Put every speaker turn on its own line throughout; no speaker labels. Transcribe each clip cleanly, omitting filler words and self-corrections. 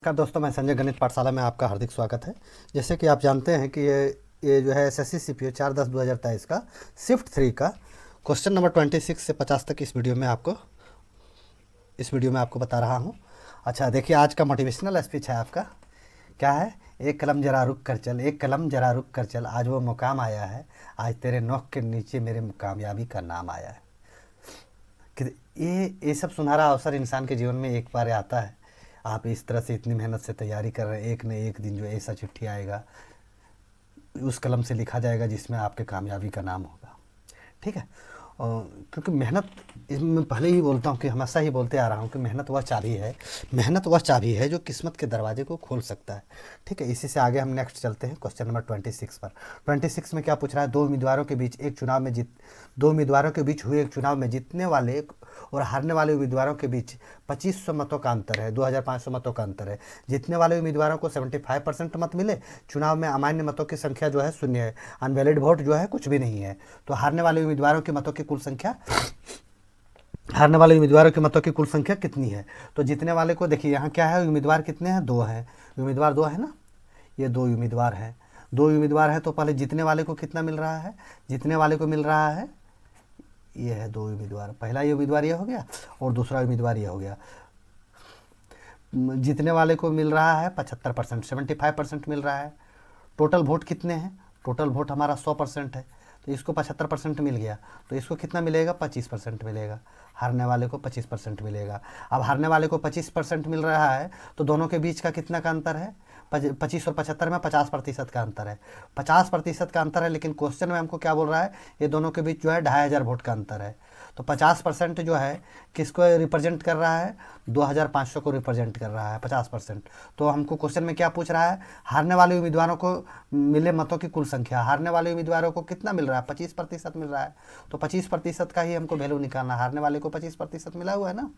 नमस्कार दोस्तों, मैं संजय गणित पाठशाला में आपका हार्दिक स्वागत है। जैसे कि आप जानते हैं कि ये जो है एसएससी सीपीओ 4/10/2023 का शिफ्ट 3 का क्वेश्चन नंबर 26 से 50 तक इस वीडियो में आपको बता रहा हूँ। अच्छा देखिए, आज का मोटिवेशनल स्पीच है आपका। क्या है? एक कलम जरा रुक कर चल, एक कलम जरा रुक कर चल, आज वो मुकाम आया है, आज तेरे नोक के नीचे मेरे कामयाबी का नाम आया है। कि ये सब सुनहरा अवसर इंसान के जीवन में एक बार आता है। आप इस तरह से इतनी मेहनत से तैयारी कर रहे हैं, एक न एक दिन जो ऐसा चिट्ठी आएगा, उस कलम से लिखा जाएगा जिसमें आपके कामयाबी का नाम होगा। ठीक है। और क्योंकि मेहनत, मैं पहले ही बोलता हूँ कि हमेशा ही बोलते आ रहा हूँ कि मेहनत वह चाबी है जो किस्मत के दरवाजे को खोल सकता है। ठीक है। इसी से आगे हम नेक्स्ट चलते हैं क्वेश्चन नंबर 26 पर। 26 में क्या पूछ रहा है? दो उम्मीदवारों के बीच हुए एक चुनाव में जीतने वाले और हारने वाले उम्मीदवारों के बीच 2500 मतों का अंतर है, 2500 मतों का अंतर है। जीतने वाले उम्मीदवारों को 75% मत मिले। चुनाव में अमान्य मतों की संख्या जो है 0 है, अनवैलिड वोट जो है कुछ भी नहीं है। तो हारने वाले उम्मीदवारों की मतों की कुल संख्या कितनी है? तो जीतने वाले को देखिए, यहाँ क्या है, उम्मीदवार कितने हैं? 2 हैं। उम्मीदवार 2 है ना, ये 2 उम्मीदवार हैं। 2 उम्मीदवार है तो पहले जीतने वाले को कितना मिल रहा है? जीतने वाले को मिल रहा है, ये है 2 उम्मीदवार। पहला ये उम्मीदवार ये हो गया और दूसरा उम्मीदवार ये हो गया। जीतने वाले को मिल रहा है 75%, 75% मिल रहा है। टोटल वोट कितने हैं? टोटल वोट हमारा 100% है, तो इसको 75% मिल गया, तो इसको कितना मिलेगा? 25% मिलेगा। हारने वाले को 25% मिलेगा। अब हारने वाले को 25% मिल रहा है तो दोनों के बीच का कितना का अंतर है? 25 और 75 में 50% का अंतर है। 50% का अंतर है, लेकिन क्वेश्चन में हमको क्या बोल रहा है? ये दोनों के बीच जो है 2500 वोट का अंतर है। तो 50% जो है किसको रिप्रेजेंट कर रहा है? 2500 को रिप्रेजेंट कर रहा है 50%। तो हमको क्वेश्चन में क्या पूछ रहा है? हारने वाले उम्मीदवारों को मिले मतों की कुल संख्या। हारने वाले उम्मीदवारों को कितना मिल रहा है? 25% मिल रहा है। तो 25% का ही हमको वैल्यू निकालना है। हारने वाले को 25% मिला हुआ है ना,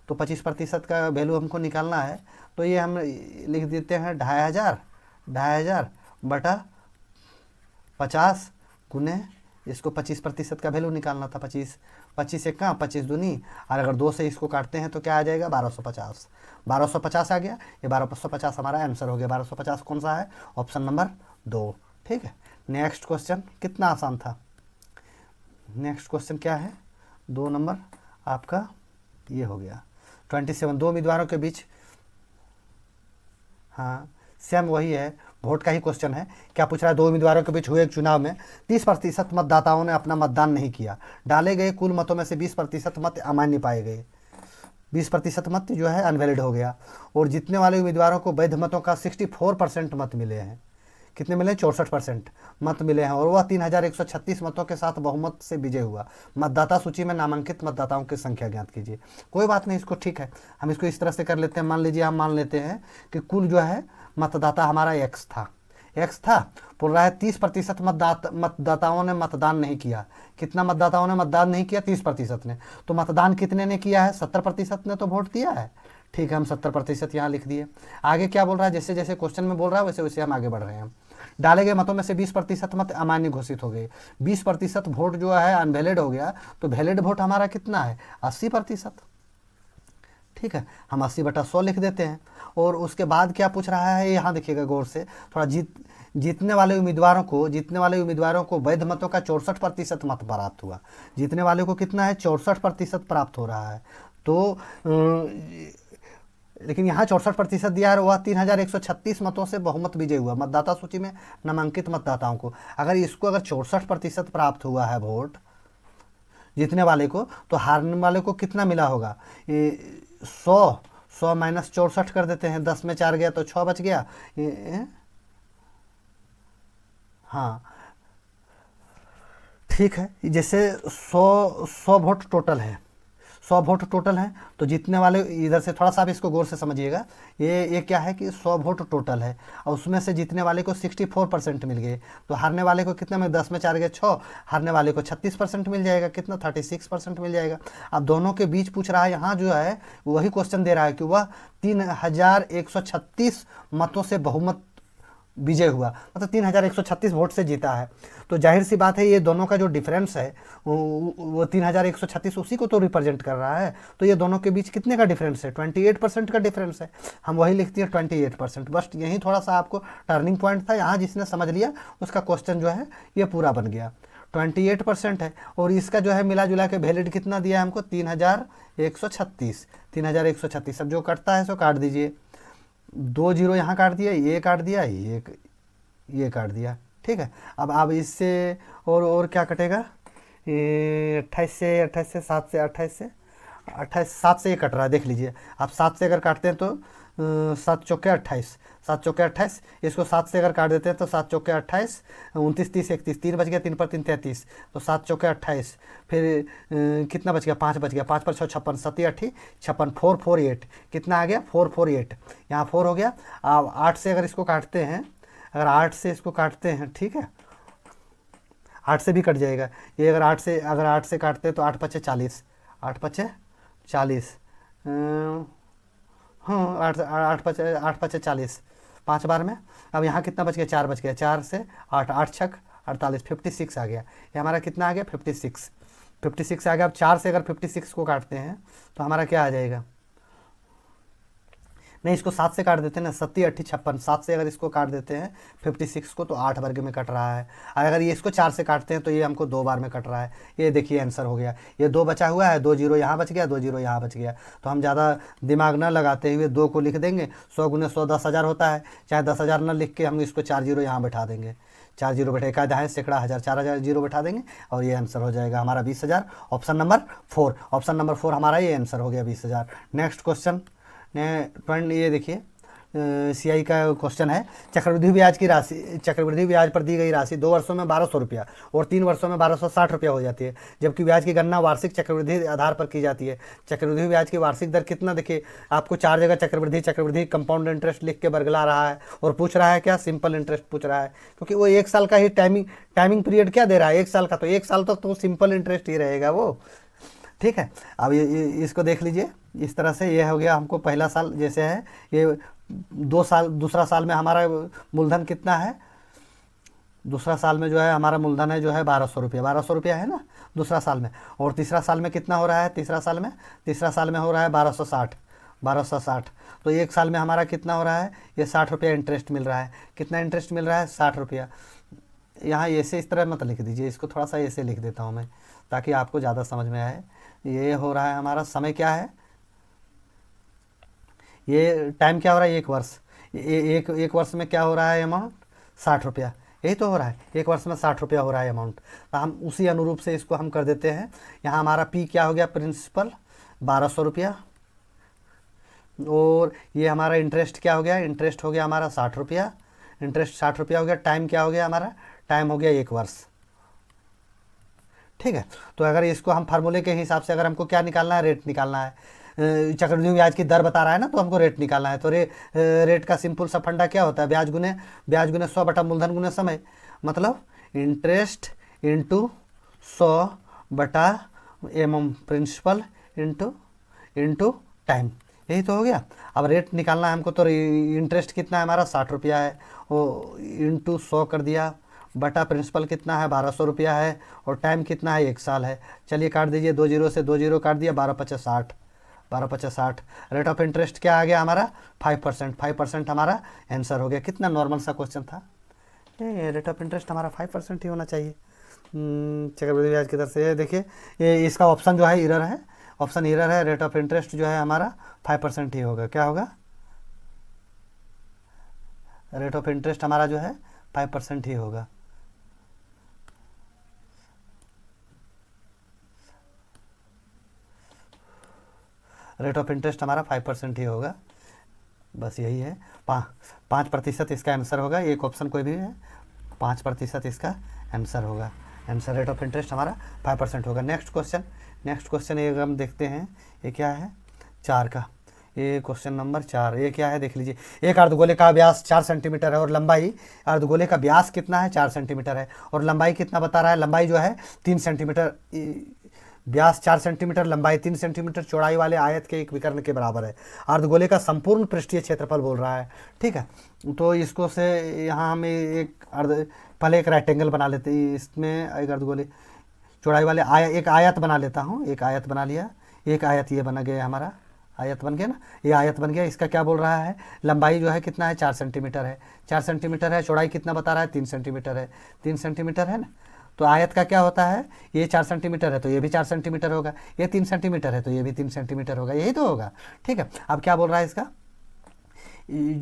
तो 25% का वैल्यू हमको निकालना है। तो ये हम लिख देते हैं 2500 बटा 50 गुने, इसको 25% का वैल्यू निकालना था। 25 एक कहाँ, 25 दूनी, और अगर 2 से इसको काटते हैं तो क्या आ जाएगा? 1250 आ गया। ये 1250 हमारा आंसर हो गया। 1250 कौन सा है? Option number 2। ठीक है। नेक्स्ट क्वेश्चन कितना आसान था। नेक्स्ट क्वेश्चन क्या है? 2 नंबर आपका ये हो गया 27। दो उम्मीदवारों के बीच, हाँ सेम वही है, वोट का ही क्वेश्चन है। क्या पूछ रहा है? दो उम्मीदवारों के बीच हुए एक चुनाव में 30% मतदाताओं ने अपना मतदान नहीं किया। डाले गए कुल मतों में से 20% मत अमान्य पाए गए। 20% मत जो है अनवैलिड हो गया। और जीतने वाले उम्मीदवारों को वैध मतों का 64% मत मिले हैं। कितने मिले? 64% मत मिले हैं, और वह 3136 मतों के साथ बहुमत से विजय हुआ। मतदाता सूची में नामांकित मतदाताओं की संख्या ज्ञात कीजिए। कोई बात नहीं, इसको ठीक है, हम इसको इस तरह से कर लेते हैं। मान लीजिए, हम मान लेते हैं कि कुल जो है मतदाता हमारा एक्स था। बोल रहा है 30% मतदाताओं ने मतदान नहीं किया। कितना मतदाताओं ने मतदान नहीं किया? 30% ने। तो मतदान कितने ने किया है? 70% ने तो वोट दिया है। ठीक है, हम 70% यहाँ लिख दिए। आगे क्या बोल रहा है? जैसे जैसे क्वेश्चन में बोल रहा है वैसे वैसे हम आगे बढ़ रहे हैं। डाले गए मतों में से 20% मत अमान्य घोषित हो गए। 20% वोट जो है अनवैलिड हो गया। तो वैलिड वोट हमारा कितना है? 80%। ठीक है, हम 80/100 लिख देते हैं। और उसके बाद क्या पूछ रहा है, यहाँ देखिएगा गौर से थोड़ा। जीतने वाले उम्मीदवारों को वैध मतों का 64% मत प्राप्त हुआ। जीतने वाले को कितना है? 64% प्राप्त हो रहा है। तो लेकिन यहाँ 64% दिया है, वह 3136 मतों से बहुमत विजय हुआ। मतदाता सूची में नामांकित मतदाताओं को, अगर इसको अगर 64% प्राप्त हुआ है वोट जीतने वाले को, तो हारने वाले को कितना मिला होगा? ये 100 माइनस 64 कर देते हैं, 10 में 4 गया तो 6 बच गया। हाँ ठीक है, जैसे 100 वोट टोटल है, 100 वोट टोटल है। तो जीतने वाले, इधर से थोड़ा सा आप इसको गौर से समझिएगा। ये क्या है कि 100 वोट टोटल है, और उसमें से जीतने वाले को 64% मिल गए। तो हारने वाले को कितना में? 10 में 4 गए 6, हारने वाले को 36% मिल जाएगा। कितना? 36% मिल जाएगा। अब दोनों के बीच पूछ रहा है, यहाँ जो है वही क्वेश्चन दे रहा है कि वह 3136 मतों से बहुमत विजय हुआ, मतलब 3136 वोट से जीता है। तो जाहिर सी बात है ये दोनों का जो डिफरेंस है वो 3136 उसी को तो रिप्रेजेंट कर रहा है। तो ये दोनों के बीच कितने का डिफरेंस है? 28% का डिफरेंस है। हम वही लिखते हैं 28%। बस यही थोड़ा सा आपको टर्निंग पॉइंट था, यहाँ जिसने समझ लिया उसका क्वेश्चन जो है ये पूरा बन गया। 28% है और इसका जो है मिला जुला के वैलिड कितना दिया है हमको? 3136। 3136। अब जो कटता है सो काट दीजिए। 2 जीरो यहाँ काट दिया, ये काट दिया, ये काट दिया। ठीक है, अब इससे और क्या कटेगा? ये 28 से 7 से 7 से ये कट रहा है, देख लीजिए। आप 7 से अगर काटते हैं तो 7 चौके 28, 7 चौके 28। इसको 7 से अगर काट देते हैं तो 7 चौके 28, 29 30 31, 3 बच गया, 3 पर 3 33, तो 7 चौके 28। फिर कितना बच गया? 5 बच गया, 5 पर 6 56, 7 8 56, 4 4 8, कितना आ गया? 4 4 8। यहाँ 4 हो गया। अब 8 से अगर इसको काटते हैं, अगर 8 से इसको काटते हैं, ठीक है, 8 से भी कट जाएगा ये। अगर 8 से काटते हैं तो 8 पचे 40, 8 पचे 40, हाँ 8 पचे 40, 5 बार में। अब यहाँ कितना बच गया? 4 बच गया, 4 से 8, 8 छक 48, 56 आ गया। ये हमारा कितना आ गया? 56 आ गया। अब 4 से अगर 56 को काटते हैं तो हमारा क्या आ जाएगा? नहीं, इसको 7 से काट देते हैं ना, 7 8 56। 7 से अगर इसको काट देते हैं 56 को तो 8 वर्ग में कट रहा है। अगर ये इसको 4 से काटते हैं तो ये हमको 2 बार में कट रहा है। ये देखिए आंसर हो गया। ये 2 बचा हुआ है, 2 जीरो यहाँ बच गया, 2 जीरो यहाँ बच गया। तो हम ज़्यादा दिमाग न लगाते हुए 2 को लिख देंगे। 100 गुने 100 10,000 होता है, चाहे 10,000 न लिख के हम इसको 4 जीरो यहाँ बैठा देंगे। 4 जीरो बैठे कायदा है, सैकड़ा हज़ार, 4000 जीरो बैठा देंगे और ये आंसर हो जाएगा हमारा 20,000। ऑप्शन नंबर 4, ऑप्शन नंबर 4 हमारा ये आंसर हो गया 20,000। नेक्स्ट क्वेश्चन ये देखिए, सीआई का क्वेश्चन है। चक्रवृद्धि ब्याज की राशि, चक्रवृद्धि ब्याज पर दी गई राशि 2 वर्षों में 1200 रुपया और 3 वर्षों में 1260 रुपया हो जाती है, जबकि ब्याज की गणना वार्षिक चक्रवृद्धि आधार पर की जाती है। चक्रवृद्धि ब्याज की वार्षिक दर कितना? देखिए आपको 4 जगह चक्रवृद्धि कंपाउंड इंटरेस्ट लिख के बरगला रहा है और पूछ रहा है क्या? सिंपल इंटरेस्ट पूछ रहा है, क्योंकि वो 1 साल का ही टाइमिंग पीरियड क्या दे रहा है? 1 साल का, तो 1 साल तक तो सिंपल इंटरेस्ट ही रहेगा वो। ठीक है, अब ये इसको देख लीजिए इस तरह से। ये हो गया हमको पहला साल जैसे है, ये 2 साल, दूसरा साल में हमारा मूलधन कितना है? दूसरा साल में जो है हमारा मूलधन है जो है 1200 रुपया, 1200 रुपया है ना दूसरा साल में। और तीसरा साल में कितना हो रहा है? तीसरा साल में हो रहा है 1260। तो 1 साल में हमारा कितना हो रहा है? ये 60 रुपया इंटरेस्ट मिल रहा है। कितना इंटरेस्ट मिल रहा है? 60 रुपया। यहाँ ऐसे इस तरह मत लिख दीजिए, इसको थोड़ा सा ऐसे लिख देता हूँ मैं ताकि आपको ज़्यादा समझ में आए। ये हो रहा है हमारा समय क्या है? ये टाइम क्या हो रहा है? 1 वर्ष। एक वर्ष में क्या हो रहा है अमाउंट? 60 रुपया। यही तो हो रहा है, 1 वर्ष में 60 रुपया हो रहा है अमाउंट। तो हम उसी अनुरूप से इसको हम कर देते हैं। यहाँ हमारा पी क्या हो गया? प्रिंसिपल 1200 रुपया। और ये हमारा इंटरेस्ट क्या हो गया? इंटरेस्ट हो गया हमारा 60 रुपया। इंटरेस्ट 60 रुपया हो गया। टाइम क्या हो गया हमारा? टाइम हो गया 1 वर्ष। ठीक है, तो अगर इसको हम फार्मूले के हिसाब से अगर हमको क्या निकालना है? रेट निकालना है। चक्रवृद्धि ब्याज की दर बता रहा है ना, तो हमको रेट निकालना है। तो रेट का सिंपल सा फंडा क्या होता है? ब्याज गुने 100 बटा मूलधन गुने समय, मतलब इंटरेस्ट इंटू 100 बटा प्रिंसिपल इंटू टाइम। यही तो हो गया। अब रेट निकालना है हमको, तो इंटरेस्ट कितना है हमारा? 60 रुपया है, वो इंटू 100 कर दिया, बटा प्रिंसिपल कितना है? 1200 रुपया है, और टाइम कितना है? 1 साल है। चलिए काट दीजिए, 2 जीरो से 2 जीरो काट दिया, 12 पचास 60, 12 पचास 60। रेट ऑफ इंटरेस्ट क्या आ गया हमारा? 5%। 5% हमारा आंसर हो गया। कितना नॉर्मल सा क्वेश्चन था ये। रेट ऑफ इंटरेस्ट हमारा 5% ही होना चाहिए चक्रवृद्धि ब्याज की दर से। ये देखिए, ये इसका ऑप्शन जो है इरर है, ऑप्शन इरर है। रेट ऑफ इंटरेस्ट जो है हमारा 5% ही होगा। क्या होगा? रेट ऑफ इंटरेस्ट हमारा जो है 5% ही होगा। रेट ऑफ इंटरेस्ट हमारा 5% ही होगा। बस यही है। 5% इसका आंसर होगा। एक ऑप्शन कोई भी है, 5% इसका आंसर होगा। आंसर रेट ऑफ इंटरेस्ट हमारा 5% होगा। नेक्स्ट क्वेश्चन ये हम देखते हैं, ये क्या है? 4 का। ये क्वेश्चन नंबर 4, ये क्या है देख लीजिए। एक अर्धगोले का व्यास 4 सेंटीमीटर है और लंबाई, अर्धगोले का व्यास कितना है? 4 सेंटीमीटर है और लंबाई कितना बता रहा है? लंबाई जो है 3 सेंटीमीटर व्यास 4 सेंटीमीटर, लंबाई 3 सेंटीमीटर, चौड़ाई वाले आयत के एक विकर्ण के बराबर है। अर्धगोले का संपूर्ण पृष्ठीय क्षेत्रफल बोल रहा है। ठीक है, तो इसको से यहाँ हम पहले एक रेक्टेंगल बना लेते हैं, इसमें एक अर्धगोले चौड़ाई वाले एक आयत बना लेता हूँ। एक आयत बना लिया, एक आयत ये बना गया हमारा, आयत बन गया ना, ये आयत बन गया। इसका क्या बोल रहा है, लंबाई जो है कितना है 4 सेंटीमीटर है, 4 सेंटीमीटर है। चौड़ाई कितना बता रहा है 3 सेंटीमीटर है, 3 सेंटीमीटर है ना। तो आयत का क्या होता है, ये 4 सेंटीमीटर है तो ये भी 4 सेंटीमीटर होगा, ये 3 सेंटीमीटर है तो ये भी 3 सेंटीमीटर होगा, यही तो होगा। ठीक है, अब क्या बोल रहा है, इसका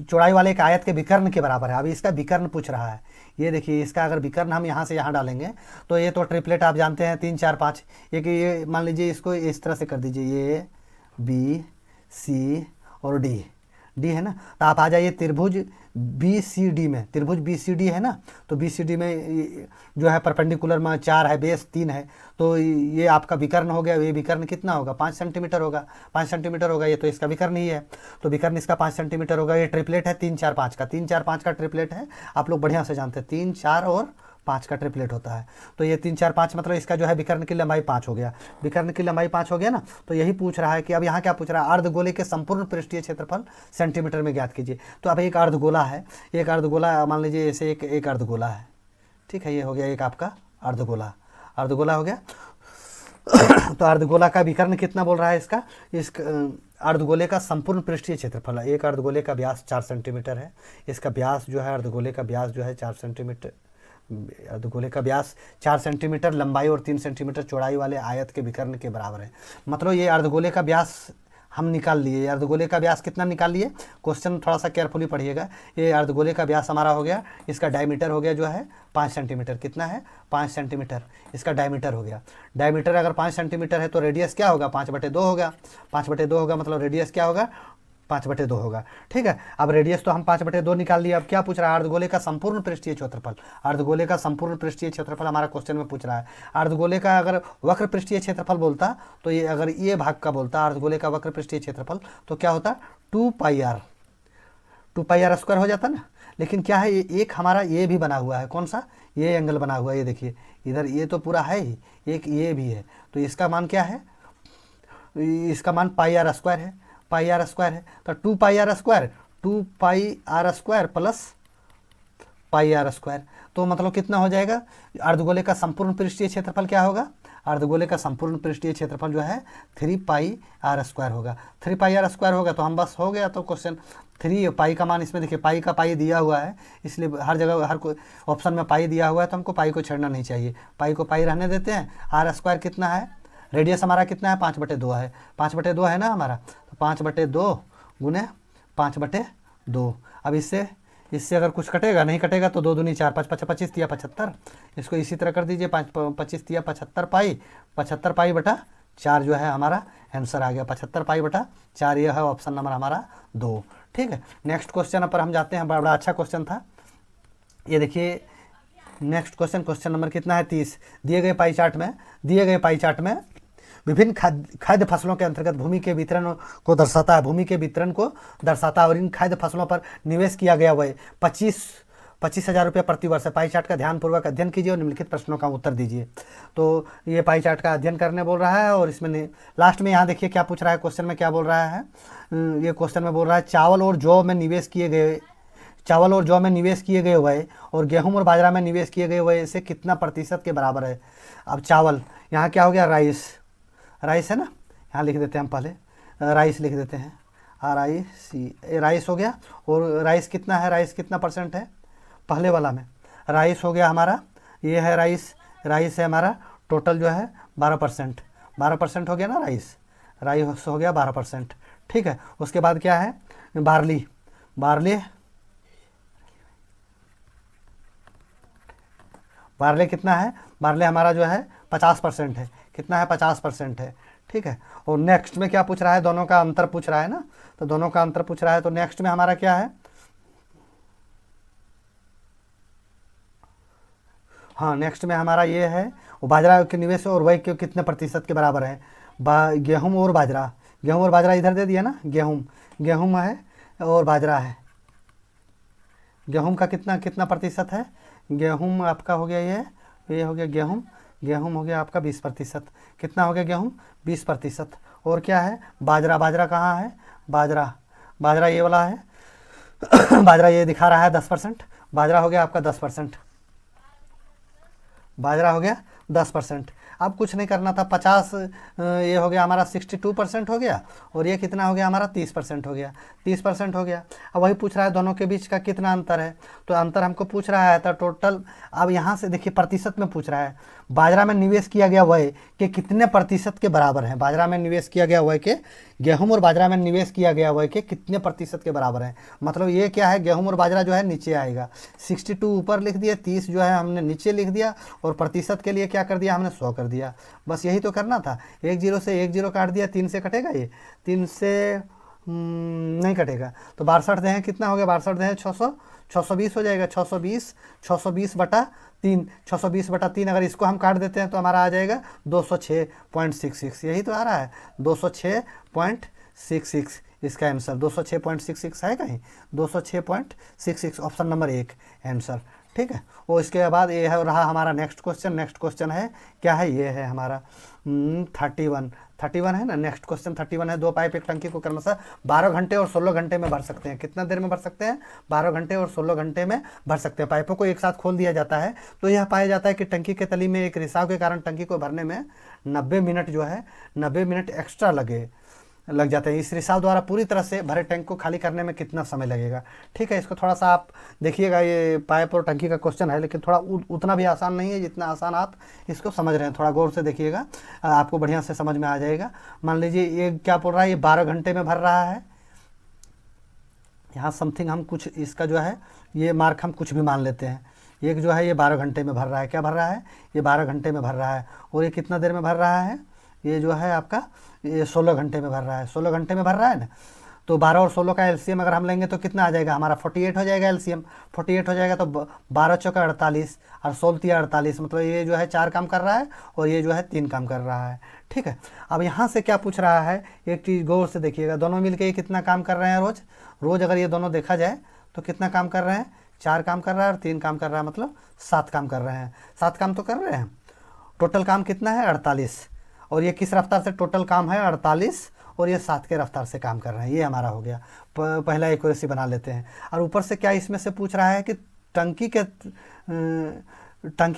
चौड़ाई वाले एक आयत के विकर्ण के बराबर है। अभी इसका विकर्ण पूछ रहा है। ये देखिए, इसका अगर विकर्ण हम यहाँ से यहाँ डालेंगे तो ये तो ट्रिपलेट आप जानते हैं 3 4 5, ये मान लीजिए इसको इस तरह से कर दीजिए, ये बी सी और डी है ना। तो आप आ जाइए त्रिभुज बी सी डी में, त्रिभुज बी सी डी है ना, तो बी सी डी में जो है परपेंडिकुलर में 4 है, बेस 3 है, तो ये आपका विकर्ण हो गया। ये विकर्ण कितना होगा 5 सेंटीमीटर होगा, 5 सेंटीमीटर होगा, ये तो इसका विकर्ण ही है, तो विकर्ण इसका 5 सेंटीमीटर होगा। ये ट्रिपलेट है 3 4 5 का, 3 4 5 का ट्रिपलेट है, आप लोग बढ़िया से जानते हैं 3 4 और 5 का ट्रिपलेट होता है। तो ये 3 4 5 मतलब इसका जो है विकर्ण की लंबाई 5 हो गया, विकर्ण की लंबाई 5 हो गया ना। तो यही पूछ रहा है कि अब यहाँ क्या पूछ रहा है, अर्धगोले के संपूर्ण पृष्ठीय क्षेत्रफल सेंटीमीटर में ज्ञात कीजिए। तो अब एक अर्धगोला है, एक अर्धगोला मान लीजिए ऐसे एक अर्धगोला है। ठीक है, ये हो गया एक आपका अर्धगोला, अर्धगोला हो गया। तो अर्धगोला का विकर्ण कितना बोल रहा है, इसका अर्धगोले का संपूर्ण पृष्ठीय क्षेत्रफल, एक अर्धगोले का व्यास 4 सेंटीमीटर है, इसका व्यास जो है अर्धगोले का व्यास जो है 4 सेंटीमीटर, अर्धगोले का व्यास 4 सेंटीमीटर, लंबाई और 3 सेंटीमीटर चौड़ाई वाले आयत के विकर्ण के बराबर है। मतलब ये अर्धगोले का व्यास हम निकाल लिए। अर्धगोले का व्यास कितना निकाल लिए, क्वेश्चन थोड़ा सा केयरफुली पढ़िएगा। ये अर्धगोले का व्यास हमारा हो गया, इसका डायमीटर हो गया जो है 5 सेंटीमीटर, कितना है 5 सेंटीमीटर, इसका डायमीटर हो गया। डायमीटर अगर 5 सेंटीमीटर है तो रेडियस क्या होगा 5/2 होगा, 5/2 होगा, मतलब रेडियस क्या होगा 5/2 होगा। ठीक है, अब रेडियस तो हम 5/2 निकाल लिए। अब क्या पूछ रहा है, अर्धगोले का संपूर्ण पृष्ठीय क्षेत्रफल। अर्धगोले का संपूर्ण पृष्ठीय क्षेत्रफल हमारा क्वेश्चन में पूछ रहा है। अर्धगोले का अगर वक्र पृष्ठीय क्षेत्रफल बोलता तो ये, अगर ये भाग का बोलता अर्धगोले का वक्र पृष्ठीय क्षेत्रफल, तो क्या होता 2πr, 2πr स्क्वायर हो जाता ना। लेकिन क्या है, ये एक हमारा ये भी बना हुआ है, कौन सा, ये एंगल बना हुआ है, ये देखिए इधर, ये तो पूरा है ही, एक ये भी है, तो इसका मान क्या है, इसका मान πr स्क्वायर है, πr स्क्वायर है। तो 2πr square, 2πr square plus πr square, तो मतलब कितना हो जाएगा, अर्धगोले का संपूर्ण पृष्ठीय क्षेत्रफल क्या होगा, अर्धगोले का संपूर्ण पृष्ठीय क्षेत्रफल जो है 3πr स्क्वायर होगा। 3πr स्क्वायर होगा तो हम बस हो गया। तो क्वेश्चन 3 पाई का मान, इसमें देखिए पाई का पाई दिया हुआ है, इसलिए हर जगह हर ऑप्शन में पाई दिया हुआ है, तो हमको पाई को छेड़ना नहीं चाहिए, पाई को पाई रहने देते हैं। आर स्क्वायर कितना है, रेडियस हमारा कितना है 5/2 है, 5/2 है ना हमारा, तो 5/2 गुने 5/2। अब इससे अगर कुछ कटेगा, नहीं कटेगा तो 2 दूनी 4, 5 5 25 तिया 75, इसको इसी तरह कर दीजिए, 5 25 तिया 75 पाई, 75 पाई बटा 4 जो है हमारा आंसर आ गया, 75 पाई बटा 4, यह है ऑप्शन नंबर हमारा 2। ठीक है, नेक्स्ट क्वेश्चन पर हम जाते हैं, बड़ा अच्छा क्वेश्चन था ये। देखिए नेक्स्ट क्वेश्चन, क्वेश्चन नंबर कितना है 30। दिए गए पाई चार्ट में विभिन्न खाद्य फसलों के अंतर्गत भूमि के वितरण को दर्शाता है, भूमि के वितरण को दर्शाता है, और इन खाद्य फसलों पर निवेश किया गया हुआ है 25,000 रुपये प्रति वर्ष है। पाई चार्ट का ध्यानपूर्वक अध्ययन कीजिए और निम्नलिखित प्रश्नों का उत्तर दीजिए। तो ये पाई चार्ट का अध्ययन करने बोल रहा है, और इसमें लास्ट में यहाँ देखिए क्या पूछ रहा है, क्वेश्चन में क्या बोल रहा है, ये क्वेश्चन में बोल रहा है चावल और जौ में निवेश किए गए हुए और गेहूं और बाजरा में निवेश किए गए हुए से कितना प्रतिशत के बराबर है। अब चावल, यहाँ क्या हो गया, राइस है ना, यहाँ लिख देते हैं हम, पहले राइस लिख देते हैं, RIC, राइस हो गया। और राइस कितना है, राइस कितना परसेंट है, पहले वाला में राइस हो गया हमारा, ये है राइस है हमारा, टोटल जो है 12% हो गया ना, राइस हो गया 12%। ठीक है, उसके बाद क्या है, बार्ले कितना है, बार्ले हमारा जो है 50% है, कितना है 50% है। ठीक है, और नेक्स्ट में क्या पूछ रहा है, दोनों का अंतर पूछ रहा है ना, तो दोनों का अंतर पूछ रहा है। तो नेक्स्ट में हमारा क्या है, हाँ नेक्स्ट में हमारा ये है, वो बाजरा के निवेश और वही कितने प्रतिशत के बराबर है। गेहूं और बाजरा इधर दे दिया ना, गेहूं है और बाजरा है, गेहूं का कितना प्रतिशत है, गेहूं आपका हो गया, ये हो गया गेहूं, गेहूँ हो गया आपका 20%। कितना हो गया गेहूँ? 20%। और क्या है? बाजरा। बाजरा कहाँ है? बाजरा, बाजरा ये वाला है बाजरा ये दिखा रहा है 10%। बाजरा हो गया आपका 10%। बाजरा हो गया 10%। अब कुछ नहीं करना था, 50 ये हो गया हमारा 62% हो गया, और ये कितना हो गया हमारा 30% हो गया। 30% हो गया। अब वही पूछ रहा है दोनों के बीच का कितना अंतर है, तो अंतर हमको पूछ रहा है तो टोटल। अब यहाँ से देखिए प्रतिशत में पूछ रहा है, बाजरा में निवेश किया गया व्यय के कितने प्रतिशत के बराबर है। बाजरा में निवेश किया गया व्यय के, गेहूँ और बाजरा में निवेश किया गया व्यय के कितने प्रतिशत के बराबर है। मतलब ये क्या है, गेहूँ और बाजरा जो है नीचे आएगा, 62 ऊपर लिख दिया, 30 जो है हमने नीचे लिख दिया, और प्रतिशत के लिए क्या कर दिया हमने 100 कर दिया। बस यही तो करना था। एक जीरो से एक जीरो काट दिया, 3 से कटेगा, ये 3 से नहीं कटेगा, तो 62 दें कितना हो गया, 62 दें 600, 620 हो जाएगा। 620, 620 बटा 3, 620 बटा 3 अगर इसको हम काट देते हैं तो हमारा आ जाएगा 206.66। यही तो आ रहा है 206.66 इसका आंसर। 206.66 है कहीं? 206.66 ऑप्शन नंबर 1 आंसर। ठीक है। और इसके बाद ये है रहा हमारा नेक्स्ट क्वेश्चन। नेक्स्ट क्वेश्चन है क्या है, ये है हमारा 31 है ना। नेक्स्ट क्वेश्चन 31 है। 2 पाइप एक टंकी को क्रमशः 12 घंटे और 16 घंटे में भर सकते हैं। कितना देर में भर सकते हैं? 12 घंटे और 16 घंटे में भर सकते हैं। पाइपों को एक साथ खोल दिया जाता है तो यह पाया जाता है कि टंकी के तली में एक रिसाव के कारण टंकी को भरने में 90 मिनट जो है 90 मिनट एक्स्ट्रा लग जाते हैं। इस रिसाव द्वारा पूरी तरह से भरे टैंक को खाली करने में कितना समय लगेगा। ठीक है, इसको थोड़ा सा आप देखिएगा, ये पाइप और टंकी का क्वेश्चन है, लेकिन थोड़ा उतना भी आसान नहीं है जितना आसान आप इसको समझ रहे हैं। थोड़ा गौर से देखिएगा, आपको बढ़िया से समझ में आ जाएगा। मान लीजिए ये क्या बोल रहा है, ये 12 घंटे में भर रहा है। यहाँ समथिंग हम कुछ इसका जो है ये मार्क हम कुछ भी मान लेते हैं। एक जो है ये 12 घंटे में भर रहा है। क्या भर रहा है? ये 12 घंटे में भर रहा है। और ये कितना देर में भर रहा है? ये जो है आपका ये 16 घंटे में भर रहा है। 16 घंटे में भर रहा है ना। तो 12 और 16 का एलसीएम अगर हम लेंगे तो कितना आ जाएगा हमारा? 48 हो जाएगा एलसीएम। 48 हो जाएगा तो 12 चौका 48 और 16 48, मतलब ये जो है 4 काम कर रहा है और ये जो है 3 काम कर रहा है। ठीक है। अब यहाँ से क्या पूछ रहा है, एक चीज़ गौर से देखिएगा, दोनों मिलकर ये कितना काम कर रहे हैं रोज़ अगर ये दोनों देखा जाए तो कितना काम कर रहे हैं? 4 काम कर रहा है और 3 काम कर रहा है, मतलब 7 काम कर रहे हैं। 7 काम तो कर रहे हैं। टोटल काम कितना है? 48। और ये किस रफ्तार से टोटल काम है? 48, और ये 7 के रफ्तार से काम कर रहे हैं। ये हमारा हो गया। पहला एक्यूरेसी बना लेते हैं। और ऊपर से क्या इसमें से पूछ रहा है कि टंकी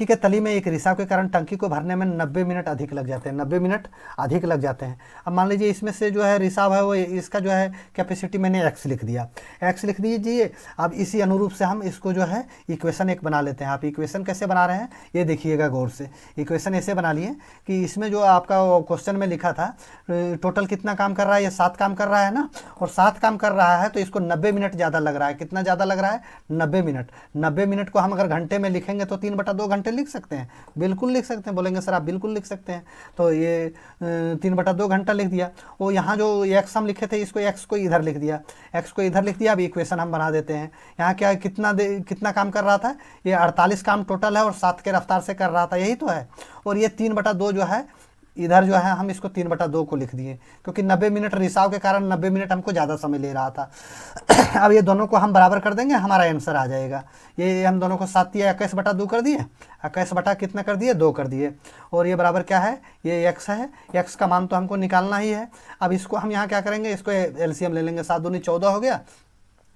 के तली में एक रिसाव के कारण टंकी को भरने में 90 मिनट अधिक लग जाते हैं। 90 मिनट अधिक लग जाते हैं। अब मान लीजिए इसमें से जो है रिसाव है वो इसका जो है कैपेसिटी मैंने x लिख दिया। x लिख दीजिए। अब इसी अनुरूप से हम इसको जो है इक्वेशन 1 बना लेते हैं। आप इक्वेशन कैसे बना रहे हैं ये देखिएगा गौर से। इक्वेशन ऐसे बना लिए कि इसमें जो आपका क्वेश्चन में लिखा था टोटल कितना काम कर रहा है, ये 7 काम कर रहा है ना, और 7 काम कर रहा है तो इसको 90 मिनट ज़्यादा लग रहा है। कितना ज़्यादा लग रहा है? 90 मिनट। 90 मिनट को हम अगर घंटे में लिखेंगे तो 3/2 घंटे लिख सकते हैं। बिल्कुल लिख सकते हैं। बोलेंगे सर आप बिल्कुल लिख सकते हैं। तो ये 3/2 घंटा लिख दिया। वो यहाँ जो x हम लिखे थे इसको x को इधर लिख दिया। x को इधर लिख दिया। अब इक्वेशन हम बना देते हैं। यहाँ क्या कितना काम कर रहा था? ये 48 काम टोटल है और 7 के रफ्तार से कर रहा था, यही तो है। और ये 3/2 जो है इधर जो है हम इसको 3/2 को लिख दिए, क्योंकि 90 मिनट रिसाव के कारण 90 मिनट हमको ज़्यादा समय ले रहा था। अब ये दोनों को हम बराबर कर देंगे, हमारा आंसर आ जाएगा। ये हम दोनों को 7 या 21/2 कर दिए। 21 बटा कितना कर दिए? 2 कर दिए। और ये बराबर क्या है? ये x है। x का मान तो हमको निकालना ही है। अब इसको हम यहाँ क्या करेंगे, इसको एलसीएम ले लेंगे। 7 दूनी 14 हो गया,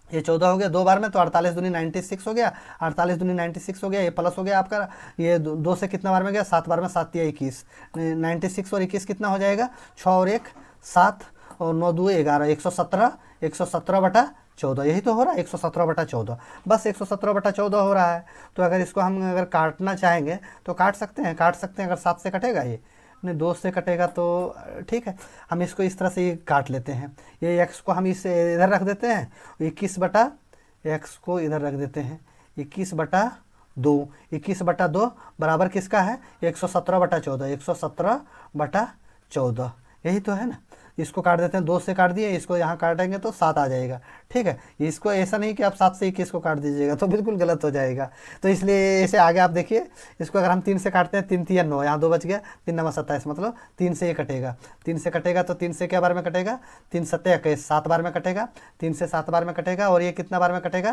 ये 14 हो गया 2 बार में, तो 48 दूनी 96 हो गया। 48 दूनी 96 हो गया। ये प्लस हो गया आपका, ये 2 से कितना बार में गया? 7 बार में। 7 या 21, 96 और 21 कितना हो जाएगा? 6 और 1 7 और 9 2 11, 117। 117/14 यही तो हो रहा है। 117/14 बस 117/14 हो रहा है। तो अगर इसको हम अगर काटना चाहेंगे तो काट सकते हैं। अगर 7 से कटेगा ये नहीं, 2 से कटेगा तो ठीक है। हम इसको इस तरह से ये काट लेते हैं। ये x को हम इस इधर रख देते हैं। 21/x को इधर रख देते हैं। 21/2 21/2 बराबर किसका है? 117/14 117/14 यही तो है ना। इसको काट देते हैं। 2 से काट दिए, इसको यहाँ काटेंगे तो 7 आ जाएगा। ठीक है। इसको ऐसा नहीं कि आप 7 से 21 को काट दीजिएगा तो बिल्कुल गलत हो जाएगा। तो इसलिए ऐसे आगे आप देखिए, इसको अगर हम 3 से काटते हैं, 3 3 9, यहाँ 2 बच गया, 3 9 27, मतलब 3 से ये कटेगा। 3 से कटेगा तो 3 से क्या बार में कटेगा? 3 7 21, 7 बार में कटेगा। 3 से 7 बार में कटेगा। और ये कितना बार में कटेगा?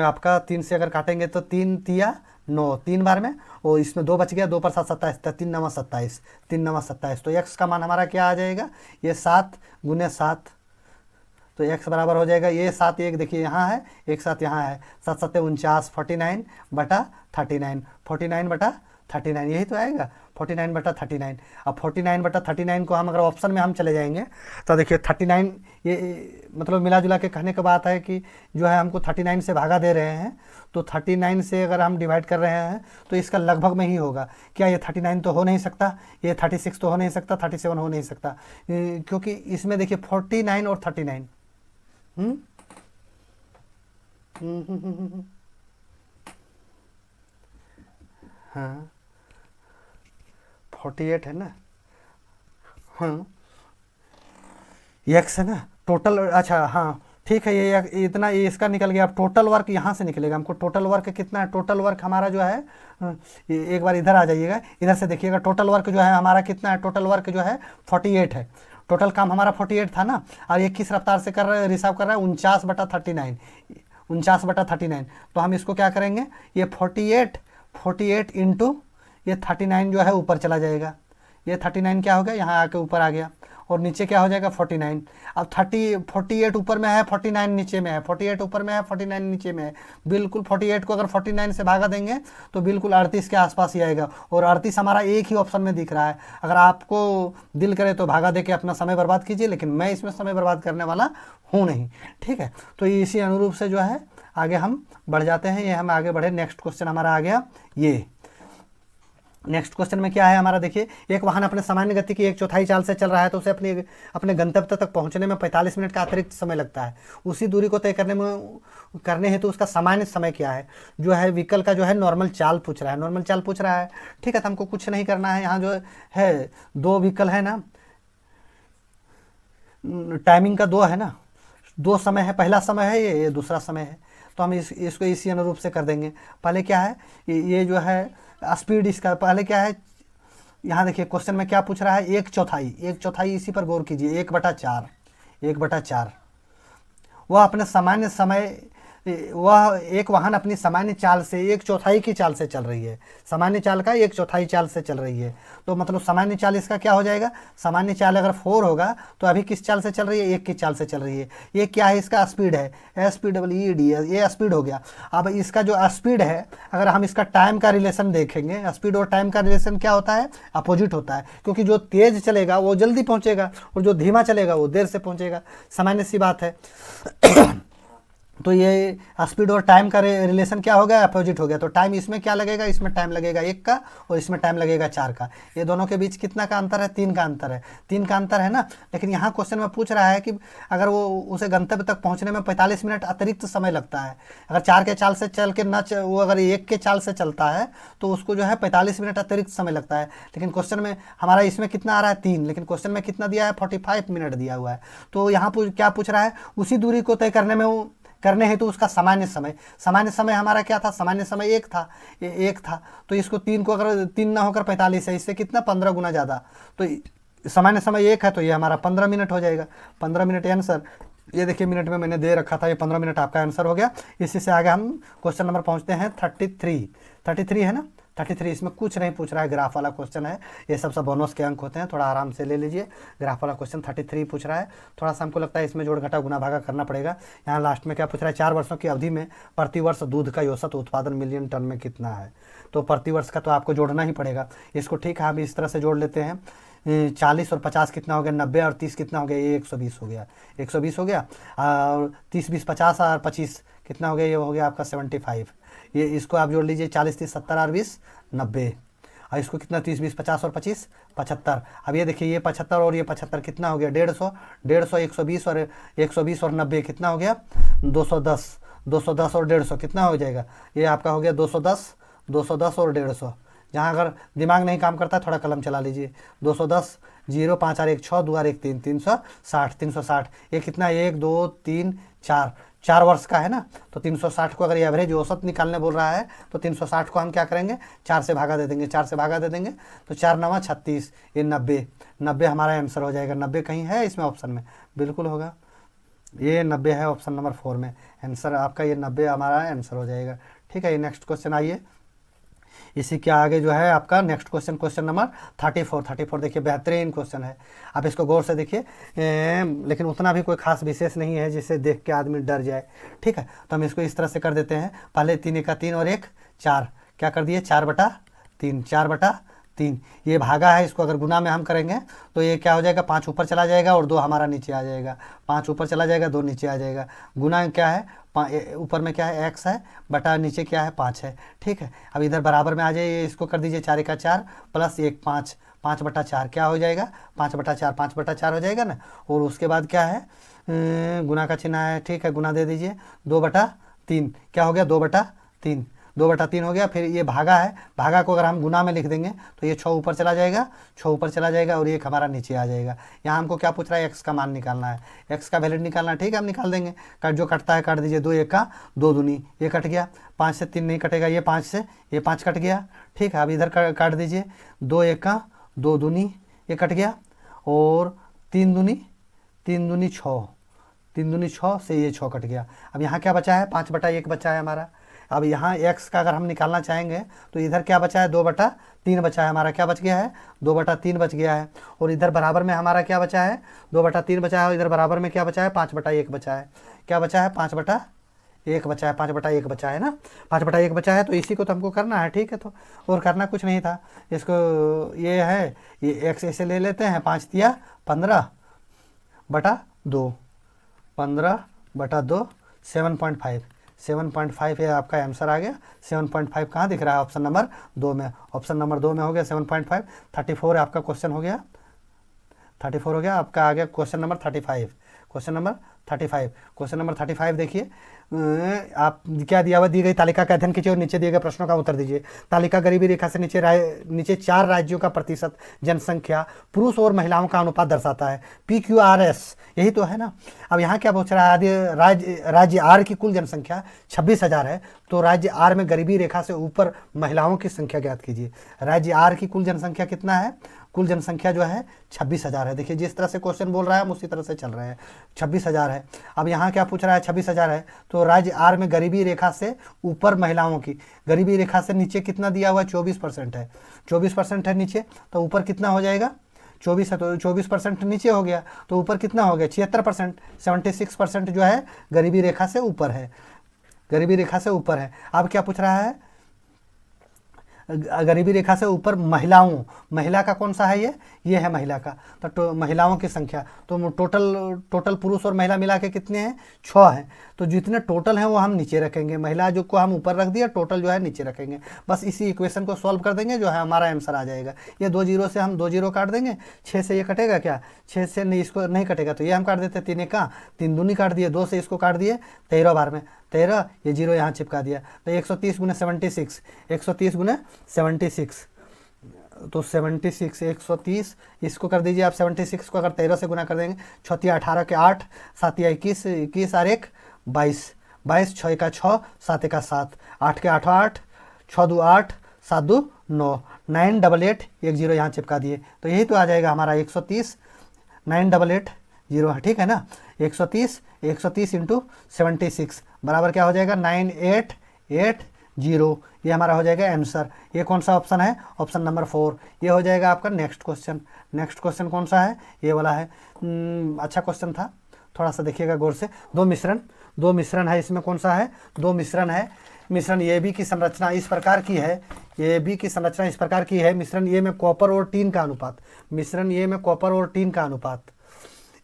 आपका 3 से अगर काटेंगे तो 3 तिया 9 3 बार में, और इसमें 2 बच गया, 2 पर 7 27, 3 9 27, 3 9 27। तो x का मान हमारा क्या आ जाएगा, ये 7 गुने 7, तो x बराबर हो जाएगा ये 7, एक देखिए यहाँ है, एक 7 यहाँ है, 7 7 49, 49 बटा 39, 49 बटा 39, यही तो आएगा 49 बटा 39। अब 49 बटा 39 को हम अगर ऑप्शन में हम चले जाएंगे तो देखिए 39, ये मतलब मिला जुला के कहने की बात है कि जो है हमको 39 से भागा दे रहे हैं, तो 39 से अगर हम डिवाइड कर रहे हैं तो इसका लगभग में ही होगा। क्या ये 39 तो हो नहीं सकता, ये 36 तो हो नहीं सकता, 37 हो नहीं सकता, क्योंकि इसमें देखिए 49 और 39 हाँ 48 है ना, हाँ एक्स है ना टोटल, अच्छा हाँ ठीक है, ये इतना ये इसका निकल गया। अब टोटल वर्क यहाँ से निकलेगा, हमको टोटल वर्क कितना है, टोटल वर्क हमारा जो है एक बार इधर आ जाइएगा, इधर से देखिएगा टोटल वर्क जो है हमारा कितना है, टोटल वर्क जो है 48 है। टोटल काम हमारा 48 था ना, और ये किस रफ्तार से कर रहा है, रिसाव कर रहा है 49 बटा 39, 49 बटा 39। तो हम इसको क्या करेंगे, ये 48 इंटू ये 39 जो है ऊपर चला जाएगा, ये 39 क्या हो गया, यहाँ आके ऊपर आ गया, और नीचे क्या हो जाएगा 49। अब 48 ऊपर में है, 49 नीचे में है, 48 ऊपर में है, 49 नीचे में है, बिल्कुल 48 को अगर 49 से भागा देंगे तो बिल्कुल 38 के आसपास ही आएगा, और 38 हमारा एक ही ऑप्शन में दिख रहा है। अगर आपको दिल करे तो भागा दे के अपना समय बर्बाद कीजिए, लेकिन मैं इसमें समय बर्बाद करने वाला हूँ नहीं, ठीक है। तो इसी अनुरूप से जो है आगे हम बढ़ जाते हैं, ये हम आगे बढ़े। नेक्स्ट क्वेश्चन हमारा आ गया, ये नेक्स्ट क्वेश्चन में क्या है हमारा, देखिए एक वाहन अपने सामान्य गति की 1/4 चाल से चल रहा है तो उसे अपने गंतव्य तक पहुंचने में 45 मिनट का अतिरिक्त समय लगता है। उसी दूरी को तय करने हेतु उसका सामान्य समय क्या है। जो है व्हीकल का जो है नॉर्मल चाल पूछ रहा है, नॉर्मल चाल पूछ रहा है, ठीक है। तो हमको कुछ नहीं करना है, यहाँ जो है 2 व्हीकल है ना, टाइमिंग का 2 है ना, 2 समय है, पहला समय है ये दूसरा समय है, तो हम इसको इसी अनुरूप से कर देंगे। पहले क्या है, ये जो है स्पीड इसका पहले क्या है, यहाँ देखिए क्वेश्चन में क्या पूछ रहा है, 1/4, इसी पर गौर कीजिए, 1/4 वह अपने सामान्य समय, वह एक वाहन अपनी सामान्य चाल से 1/4 की चाल से चल रही है, सामान्य चाल का 1/4 चाल से चल रही है। तो मतलब सामान्य चाल इसका क्या हो जाएगा, सामान्य चाल अगर 4 होगा तो अभी किस चाल से चल रही है, 1 की चाल से चल रही है। ये क्या है, इसका स्पीड है, SPEED, ये स्पीड हो गया। अब इसका जो स्पीड है, अगर हम इसका टाइम का रिलेशन देखेंगे, स्पीड और टाइम का रिलेशन क्या होता है, अपोजिट होता है, क्योंकि जो तेज चलेगा वो जल्दी पहुँचेगा और जो धीमा चलेगा वो देर से पहुँचेगा, सामान्य सी बात है। तो ये स्पीड और टाइम का रिलेशन क्या हो गया, अपोजिट हो गया। तो टाइम इसमें क्या लगेगा, इसमें टाइम लगेगा 1 का और इसमें टाइम लगेगा 4 का। ये दोनों के बीच कितना का अंतर है, 3 का अंतर है, 3 का अंतर है ना। लेकिन यहाँ क्वेश्चन में पूछ रहा है कि अगर वो उसे गंतव्य तक पहुँचने में 45 मिनट अतिरिक्त समय लगता है। अगर 4 के चाल से चल के वो अगर 1 के चाल से चलता है तो उसको जो है 45 मिनट अतिरिक्त समय लगता है। लेकिन क्वेश्चन में हमारा इसमें कितना आ रहा है, 3, लेकिन क्वेश्चन में कितना दिया है, 45 मिनट दिया हुआ है। तो यहाँ क्या पूछ रहा है, उसी दूरी को तय करने हेतु उसका सामान्य समय हमारा क्या था, सामान्य समय 1 था, ये 1 था। तो इसको 3 को अगर 3 ना होकर 45 है, इससे कितना 15 गुना ज़्यादा, तो सामान्य समय 1 है, तो ये हमारा 15 मिनट हो जाएगा। 15 मिनट आंसर, ये देखिए मिनट में मैंने दे रखा था, ये 15 मिनट आपका आंसर हो गया। इसी से आगे हम क्वेश्चन नंबर पहुँचते हैं 33 है ना, 33। इसमें कुछ नहीं पूछ रहा है, ग्राफ वाला क्वेश्चन है, ये सब बोनस के अंक होते हैं, थोड़ा आराम से ले लीजिए। ग्राफ वाला क्वेश्चन 33 पूछ रहा है, थोड़ा सा हमको लगता है इसमें जोड़ घटा गुना भागा करना पड़ेगा। यहाँ लास्ट में क्या पूछ रहा है, 4 वर्षों की अवधि में प्रतिवर्ष दूध का औसत उत्पादन मिलियन टन में कितना है। तो प्रतिवर्ष का तो आपको जोड़ना ही पड़ेगा इसको, ठीक है। हम इस तरह से जोड़ लेते हैं, 40 और 50 कितना हो गया, 90 और 30 कितना हो गया, ये 120 हो गया, 120 हो गया। और 30 20 50 और 25 कितना हो गया, ये हो गया आपका 75। ये इसको आप जोड़ लीजिए, 40 30 70 और 20 90, और इसको कितना 30 20 50 और 25 75। अब ये देखिए, ये 75 और ये 75 कितना हो गया, 150 120 और 120 और 90 कितना हो गया, 210 और 150 कितना हो जाएगा, ये आपका हो गया 210 और 150। जहाँ अगर दिमाग नहीं काम करता थोड़ा कलम चला लीजिए, 210 0 5 और 1 6 2 और 1 3 360। ये कितना, 1 2 3 4 वर्ष का है ना। तो 360 को अगर ये एवरेज औसत निकालने बोल रहा है तो 360 को हम क्या करेंगे, 4 से भागा दे देंगे, 4 से भागा दे देंगे तो 4 9 36, ये 90 हमारा आंसर हो जाएगा। 90 कहीं है इसमें ऑप्शन में, बिल्कुल होगा, ये 90 है ऑप्शन नंबर 4 में आंसर आपका, ये 90 हमारा आंसर हो जाएगा, ठीक है। ये नेक्स्ट क्वेश्चन आइए, इसी के आगे जो है आपका नेक्स्ट क्वेश्चन, क्वेश्चन नंबर 34 देखिए बेहतरीन क्वेश्चन है, आप इसको गौर से देखिए, लेकिन उतना भी कोई खास विशेष नहीं है जिसे देख के आदमी डर जाए। ठीक है, तो हम इसको इस तरह से कर देते हैं, पहले 3 का 3 और 1 4, क्या कर दिए 4/3, 4/3, ये भागा है, इसको अगर गुना में हम करेंगे तो ये क्या हो जाएगा 5 ऊपर चला जाएगा और 2 हमारा नीचे आ जाएगा, 5 ऊपर चला जाएगा 2 नीचे आ जाएगा। गुना क्या है, ऊपर में क्या है x है, बटा नीचे क्या है 5 है। ठीक है, अब इधर बराबर में आ जाइए, इसको कर दीजिए 4 का 4 प्लस 1 5, 5/4 क्या हो जाएगा 5/4, 5/4 हो जाएगा ना। और उसके बाद क्या है गुना का चिन्ह है, ठीक है, गुना दे दीजिए 2/3, क्या हो गया 2/3, 2/3 हो गया। फिर ये भागा है, भागा को अगर हम गुना में लिख देंगे तो ये 6 ऊपर चला जाएगा, 6 ऊपर चला जाएगा और 1 हमारा नीचे आ जाएगा। यहाँ हमको क्या पूछ रहा है, x का मान निकालना है, x का वैल्यू निकालना है। ठीक है, हम निकाल देंगे, जो कटता है काट दीजिए, 2 1 का 2 दूनी, ये कट गया, 5 से 3 नहीं कटेगा, ये 5 से ये 5 कट गया। ठीक है, अब इधर काट दीजिए, 2 1 का 2 दूनी, ये कट गया, और 3 दूनी 6, 3 दूनी 6 से ये 6 कट गया। अब यहाँ क्या बचा है 5/1 बचा है हमारा। अब यहाँ x का अगर हम निकालना चाहेंगे तो इधर क्या बचा है 2/3 बचा है हमारा, क्या बच गया है 2/3 बच गया है। और इधर बराबर में हमारा क्या बचा है 2/3 बचा है, और इधर बराबर में क्या बचा है 5/1 बचा है, क्या बचा है 5/1 बचा है, 5/1 बचा है ना, 5/1 बचा है। तो इसी को तो हमको करना है। ठीक है, तो और करना कुछ नहीं था, इसको ये है, ये x ऐसे ले लेते हैं, 5 तिया 15/2, 15/2, 7.5 ये आपका आंसर आ गया। 7.5 कहाँ दिख रहा है, ऑप्शन नंबर 2 में, ऑप्शन नंबर 2 में हो गया 7.5। 34 आपका क्वेश्चन हो गया, 34 हो गया आपका, आ गया question number 35, question number 35, question number 35 देखिए, आप क्या दिया हुआ, दी गई तालिका का अध्ययन कीजिए और नीचे दिए गए प्रश्नों का उत्तर दीजिए। तालिका गरीबी रेखा से नीचे 4 राज्यों का प्रतिशत जनसंख्या, पुरुष और महिलाओं का अनुपात दर्शाता है, PQRS, यही तो है ना। अब यहाँ क्या पूछ रहा है, राज्य आर की कुल जनसंख्या 26,000 है, तो राज्य आर में गरीबी रेखा से ऊपर महिलाओं की संख्या ज्ञात कीजिए। राज्य आर की कुल जनसंख्या कितना है, कुल जनसंख्या जो है 26,000 है। देखिए जिस तरह से क्वेश्चन बोल रहा है हम उसी तरह से चल रहे हैं, 26,000 है। अब यहाँ क्या पूछ रहा है 26,000 है, तो राज्य आर में गरीबी रेखा से ऊपर महिलाओं की, गरीबी रेखा से नीचे कितना दिया हुआ है 24% है, 24% है नीचे, तो ऊपर कितना हो जाएगा 24 है, तो 24% नीचे हो गया, तो ऊपर कितना हो गया 76%, 76% जो है गरीबी रेखा से ऊपर है, गरीबी रेखा से ऊपर है। अब क्या पूछ रहा है, गरीबी रेखा से ऊपर महिलाओं, महिला का कौन सा है, ये है महिला का, तो महिलाओं की संख्या, तो टोटल पुरुष और महिला मिला के कितने हैं 6 हैं, तो जितने टोटल हैं वो हम नीचे रखेंगे, महिला जो को हम ऊपर रख दिया, टोटल जो है नीचे रखेंगे। बस इसी इक्वेशन को सॉल्व कर देंगे, जो है हमारा आंसर आ जाएगा। ये 2 जीरो से हम 2 जीरो काट देंगे, 6 से ये कटेगा क्या, 6 से नहीं, इसको नहीं कटेगा, तो ये हम काट देते, 3 का 3 दूनी काट दिए, 2 से इसको काट दिए 13 बार में 13, ये जीरो यहाँ चिपका दिया, तो 130 × 76, 130 × 76, तो 76, 130, इसको कर दीजिए आप 76 को अगर 13 से गुना कर देंगे, 6 18 के 8, 7 21, 21 और 1 22, 22, 6 का 6, 7 का 7, 8 के 8 8, 6 2 8, 7 2 9, 988, 1 जीरो यहाँ चिपका दिए, तो यही तो आ जाएगा हमारा 130, 988 जीरो है, ठीक है ना। 130 × 76 बराबर क्या हो जाएगा 9880, ये हमारा हो जाएगा आंसर। ये कौन सा ऑप्शन है, ऑप्शन नंबर 4, ये हो जाएगा आपका नेक्स्ट क्वेश्चन। नेक्स्ट क्वेश्चन कौन सा है, ये वाला है, अच्छा क्वेश्चन था, थोड़ा सा देखिएगा गौर से। दो मिश्रण है, इसमें कौन सा है, 2 मिश्रण है। मिश्रण ए बी की संरचना इस प्रकार की है, ए बी की संरचना इस प्रकार की है, मिश्रण ए में कॉपर और टीन का अनुपात, मिश्रण ए में कॉपर और टीन का अनुपात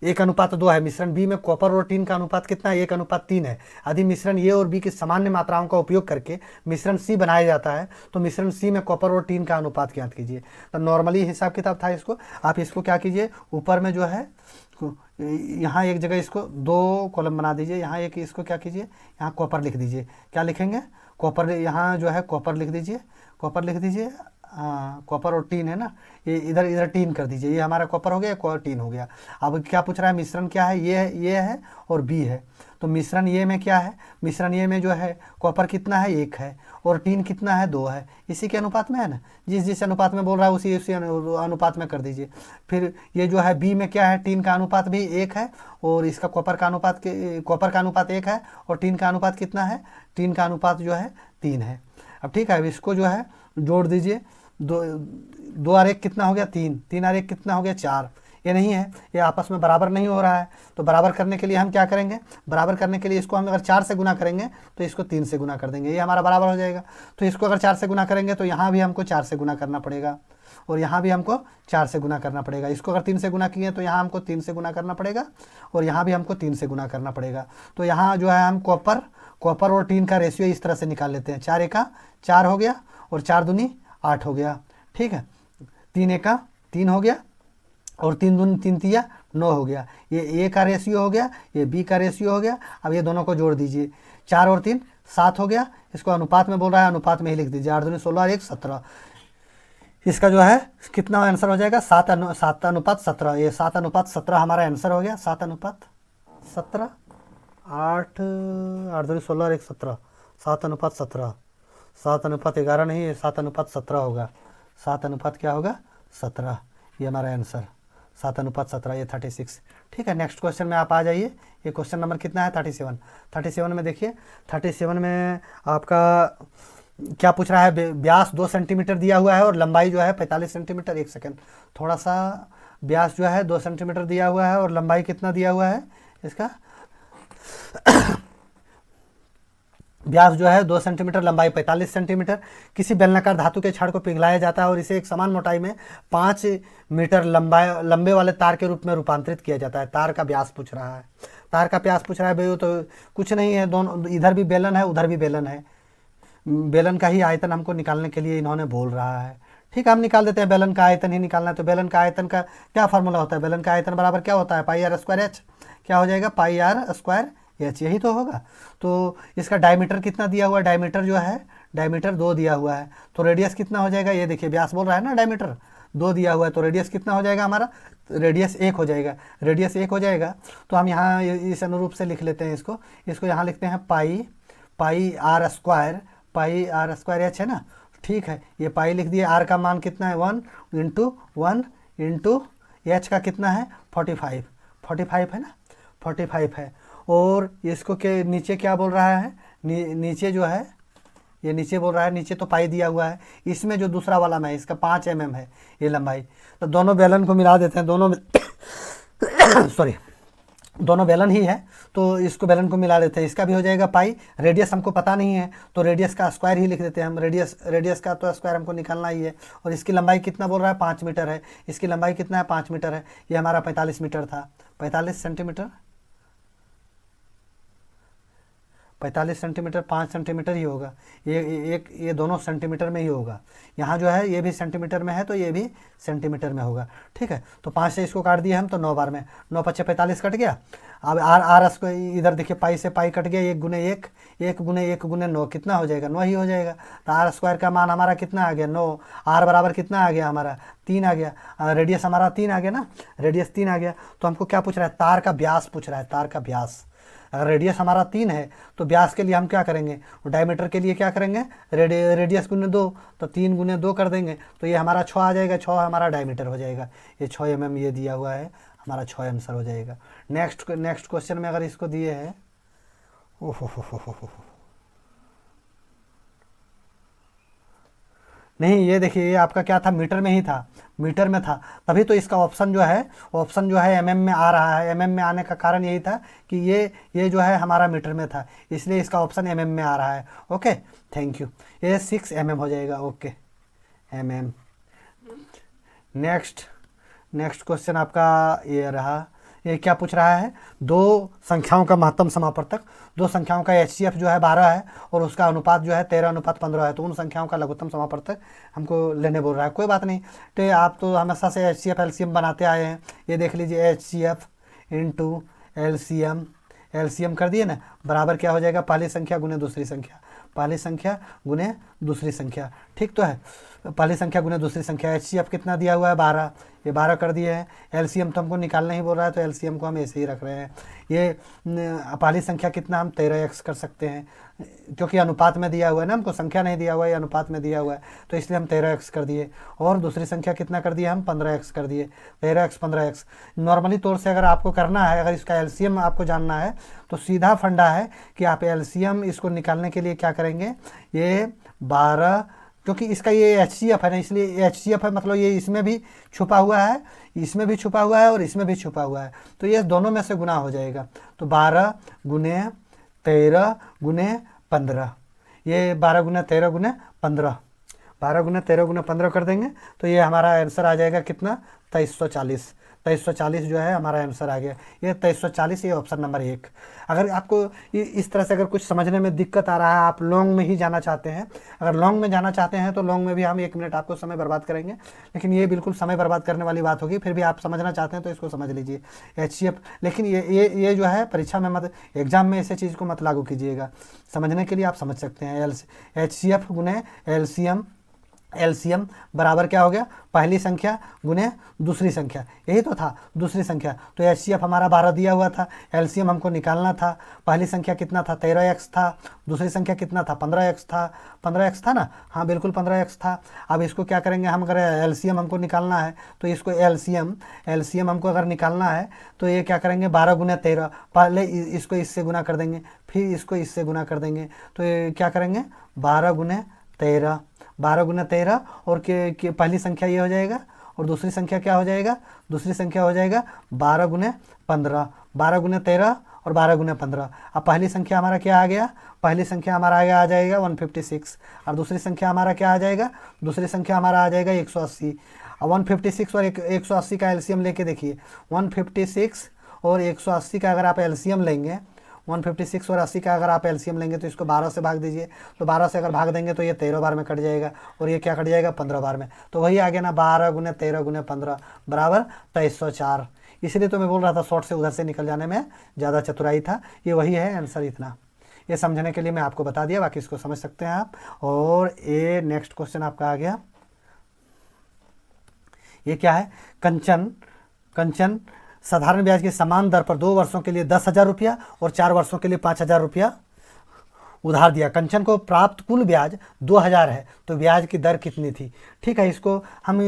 1:2 है। मिश्रण बी में कॉपर और टीन का अनुपात कितना है, 1:3 है। यदि मिश्रण ए और बी की सामान्य मात्राओं का उपयोग करके मिश्रण सी बनाया जाता है तो मिश्रण सी में कॉपर और टीन का अनुपात ज्ञात कीजिए। तो नॉर्मली हिसाब किताब था इसको, आप इसको क्या कीजिए, ऊपर में जो है यहाँ एक जगह इसको 2 कॉलम बना दीजिए, यहाँ एक इसको क्या कीजिए, यहाँ कॉपर लिख दीजिए, क्या लिखेंगे कॉपर, यहाँ जो है कॉपर लिख दीजिए, कॉपर लिख दीजिए, हाँ कॉपर और टीन है ना, ये इधर टीन कर दीजिए, ये हमारा कॉपर हो गया, एक टीन हो गया। अब क्या पूछ रहा है, मिश्रण क्या है, ये है और बी है। तो मिश्रण ये में क्या है, मिश्रण ये में जो है कॉपर कितना है 1 है और टीन कितना है 2 है, इसी के अनुपात में है ना, जिस अनुपात में बोल रहा है उसी अनुपात में कर दीजिए। फिर ये जो है बी में क्या है, टीन का अनुपात भी 1 है और इसका कॉपर का अनुपात 1 है और टीन का अनुपात कितना है, टीन का अनुपात जो है 3 है। अब ठीक है, अब इसको जो है जोड़ दीजिए, दो 2 और 1 कितना हो गया 3, 3 और 1 कितना हो गया 4, ये नहीं है, ये आपस में बराबर नहीं हो रहा है। तो बराबर करने के लिए हम क्या करेंगे, बराबर करने के लिए इसको हम अगर 4 से गुना करेंगे तो इसको 3 से गुना कर देंगे, ये हमारा बराबर हो जाएगा। तो इसको अगर 4 से गुना करेंगे तो यहाँ भी हमको 4 से गुना करना पड़ेगा और यहाँ भी हमको 4 से गुना करना पड़ेगा। इसको अगर 3 से गुना किए तो यहाँ हमको 3 से गुना करना पड़ेगा और यहाँ भी हमको 3 से गुना करना पड़ेगा। तो यहाँ जो है हम कॉपर और टीन का रेशियो इस तरह से निकाल लेते हैं, 4 एका 4 हो गया और 4 दूनी 8 हो गया, ठीक है। 3 एका 3 हो गया और 3 दूनी 3 तिया 9 हो गया। ये ए का रेशियो हो गया, ये बी का रेशियो हो गया। अब ये दोनों को जोड़ दीजिए, 4 और 3 7 हो गया। इसको अनुपात में बोल रहा है, अनुपात में ही लिख दीजिए, 8 दूनी 16 और 1 17। इसका जो है कितना आंसर हो जाएगा 7:17। ये 7:17 हमारा आंसर हो गया, 7:17। 8 दूनी 16 और 1 17, 7:17। 7:11 नहीं, ये 7:17 होगा। 7 क्या होगा 17, ये हमारा आंसर 7:17, ये 36। ठीक है, नेक्स्ट क्वेश्चन में आप आ जाइए। ये क्वेश्चन नंबर कितना है 37। 37 में देखिए, 37 में आपका क्या पूछ रहा है, व्यास 2 सेंटीमीटर दिया हुआ है और लंबाई जो है 45 सेंटीमीटर। एक सेकेंड, थोड़ा सा, व्यास जो है 2 सेंटीमीटर दिया हुआ है और लंबाई कितना दिया हुआ है इसका व्यास जो है 2 सेंटीमीटर, लंबाई 45 सेंटीमीटर। किसी बेलनाकार धातु के छड़ को पिघलाया जाता है और इसे एक समान मोटाई में 5 मीटर लंबे वाले तार के रूप में रूपांतरित किया जाता है। तार का व्यास पूछ रहा है, तार का व्यास पूछ रहा है भाई, तो कुछ नहीं है, दोनों इधर भी बेलन है उधर भी बेलन है, बेलन का ही आयतन हमको निकालने के लिए इन्होंने बोल रहा है। ठीक है, हम निकाल देते हैं, बेलन का आयतन ही निकालना है। तो बेलन का आयतन का क्या फार्मूला होता है, बेलन का आयतन बराबर क्या होता है, पाई आर स्क्वायर एच। क्या हो जाएगा, पाई आर स्क्वायर एच, यही तो होगा। तो इसका डायमीटर कितना दिया हुआ है, डायमीटर जो है डायमीटर 2 दिया हुआ है। तो रेडियस कितना हो जाएगा, ये देखिए व्यास बोल रहा है ना, डायमीटर 2 दिया हुआ है, तो रेडियस कितना हो जाएगा हमारा, रेडियस 1 हो जाएगा। रेडियस 1 हो जाएगा तो हम यहाँ इस अनुरूप से लिख लेते हैं इसको यहाँ लिखते हैं पाई आर स्क्वायर एच है ना। ठीक है, ये पाई लिख दिए, आर का मान कितना है 1 इंटू एच का कितना है 45 है ना, 45 है। और इसको के नीचे क्या बोल रहा है, नीचे जो है ये नीचे बोल रहा है, नीचे तो पाई दिया हुआ है, इसमें जो दूसरा वाला में इसका 5 mm है ये लंबाई। तो दोनों बेलन को मिला देते हैं, दोनों सॉरी दोनों बेलन ही है, तो इसको बेलन को मिला देते हैं। इसका भी हो जाएगा पाई, रेडियस हमको पता नहीं है तो रेडियस का स्क्वायर ही लिख देते हैं हम। रेडियस का तो स्क्वायर हमको निकालना ही है। और इसकी लंबाई कितना बोल रहा है 5 मीटर है, इसकी लंबाई कितना है 5 मीटर है। ये हमारा 45 मीटर था, 45 सेंटीमीटर 5 सेंटीमीटर ही होगा। ये दोनों सेंटीमीटर में ही होगा। यहाँ जो है ये भी सेंटीमीटर में है तो ये भी सेंटीमीटर में होगा। ठीक है, तो 5 से इसको काट दिया हम, तो 9 बार में 9 × 5 = 45 कट गया। अब आर को इधर देखिए, पाई से पाई कट गया, 1 × 1 × 9 कितना हो जाएगा, 9 ही हो जाएगा। तो आर स्क्वायर का मान हमारा कितना आ गया 9। आर बराबर कितना आ गया हमारा 3 आ गया। रेडियस हमारा 3 आ गया ना, रेडियस 3 आ गया। तो हमको क्या पूछ रहा है, तार का व्यास पूछ रहा है, तार का व्यास। अगर रेडियस हमारा 3 है तो व्यास के लिए हम क्या करेंगे, डायमीटर के लिए क्या करेंगे, रेडियस गुने 2, तो 3 × 2 कर देंगे तो ये हमारा 6 आ जाएगा। 6 हमारा डायमीटर हो जाएगा, ये 6 mm ये दिया हुआ है, हमारा 6 आंसर हो जाएगा। नेक्स्ट क्वेश्चन में अगर इसको दिए है, नहीं ये देखिए, ये आपका क्या था, मीटर में ही था, मीटर में था, तभी तो इसका ऑप्शन जो है एमएम में आ रहा है। एमएम में आने का कारण यही था कि ये जो है हमारा मीटर में था, इसलिए इसका ऑप्शन एमएम में आ रहा है। Okay, thank you. ये 6 mm हो जाएगा। Okay, mm। नेक्स्ट क्वेश्चन आपका ये रहा। ये क्या पूछ रहा है, 2 संख्याओं का महत्तम समापवर्तक, 2 संख्याओं का HCF जो है 12 है और उसका अनुपात जो है 13:15 है। तो उन संख्याओं का लघुत्तम समापवर्तक हमको लेने बोल रहा है। कोई बात नहीं, तो आप तो हमेशा से HCF LCM बनाते आए हैं। ये देख लीजिए, HCF इंटू LCM कर दिए ना, बराबर क्या हो जाएगा, पहली संख्या गुने दूसरी संख्या, पहली संख्या गुने दूसरी संख्या। ठीक तो है, पहली संख्या गुने दूसरी संख्या। HCF कितना दिया हुआ है 12, ये 12 कर दिए हैं। LCM तो हमको निकालना ही बोल रहा है, तो LCM को हम ऐसे ही रख रहे हैं। ये पहली संख्या कितना हम 13x कर सकते हैं, क्योंकि अनुपात में दिया हुआ है ना, हमको संख्या नहीं दिया हुआ है, अनुपात में दिया हुआ है, तो इसलिए हम 13x कर दिए। और दूसरी संख्या कितना कर दिया हम 15x कर दिए, 13x 15x। नॉर्मली तौर से अगर आपको करना है, अगर इसका LCM आपको जानना है तो सीधा फंडा है कि आप LCM इसको निकालने के लिए क्या करेंगे, ये 12, क्योंकि इसका ये HCF है ना, इसलिए HCF है, मतलब ये इसमें भी छुपा हुआ है, इसमें भी छुपा हुआ है और इसमें भी छुपा हुआ है, तो ये दोनों में से गुना हो जाएगा। तो 12 गुने 13 गुने 15, ये 12 गुना 13 गुने 15, 12 गुना 13 गुना 15 कर देंगे तो ये हमारा आंसर आ जाएगा कितना, 2340। 2340 जो है हमारा आंसर आ गया, ये 2340, ये ऑप्शन नंबर 1। अगर आपको इस तरह से अगर कुछ समझने में दिक्कत आ रहा है, आप लॉन्ग में ही जाना चाहते हैं, अगर लॉन्ग में जाना चाहते हैं तो लॉन्ग में भी हम 1 मिनट आपको समय बर्बाद करेंगे, लेकिन ये बिल्कुल समय बर्बाद करने वाली बात होगी। फिर भी आप समझना चाहते हैं तो इसको समझ लीजिए, HCF। लेकिन ये जो है परीक्षा में मत, एग्जाम में ऐसे चीज़ को मत लागू कीजिएगा, समझने के लिए आप समझ सकते हैं। HCF गुने LCM बराबर क्या हो गया, पहली संख्या गुने दूसरी संख्या, यही तो था दूसरी संख्या। तो HCF हमारा 12 दिया हुआ था, LCM हमको निकालना था। पहली संख्या कितना था, 13x था, दूसरी संख्या कितना था, 15x था, 15x था ना, हाँ बिल्कुल 15x था। अब इसको क्या करेंगे हम, अगर LCM हमको निकालना है तो इसको LCM हमको अगर निकालना है तो ये क्या करेंगे, 12 गुना 13, पहले इसको इससे गुना कर देंगे, फिर इसको इससे गुना कर देंगे, तो ये क्या करेंगे, 12 गुने 13, 12 गुना 13 और के पहली संख्या ये हो जाएगा और दूसरी संख्या क्या हो जाएगा, दूसरी संख्या हो जाएगा 12 गुने 15, 12 गुने 13 और 12 गुने 15। अब पहली संख्या हमारा क्या आ गया, पहली संख्या हमारा आ जाएगा 156 और दूसरी संख्या हमारा क्या आ जाएगा, दूसरी संख्या हमारा आ जाएगा 180। अब 156 और 180 का LCM लेके देखिए, 156 और 180 का अगर आप LCM लेंगे, 156 और 80 का अगर आप LCM लेंगे तो इसको 12 से भाग दीजिए, तो 12 से अगर भाग देंगे तो ये 13 बार में कट जाएगा और ये क्या कट जाएगा, 15 बार में। तो वही आ गया ना, 12 गुने 13 गुने 15 बराबर 2304। इसलिए तो मैं बोल रहा था शॉर्ट से उधर से निकल जाने में ज़्यादा चतुराई था, ये वही है आंसर। इतना ये समझने के लिए मैं आपको बता दिया, बाकी इसको समझ सकते हैं आप। और ये नेक्स्ट क्वेश्चन आपका आ गया, ये क्या है, कंचन साधारण ब्याज की समान दर पर 2 वर्षों के लिए 10,000 रुपया और 4 वर्षों के लिए 5,000 रुपया उधार दिया। कंचन को प्राप्त कुल ब्याज 2,000 है, तो ब्याज की दर कितनी थी। ठीक है, इसको हम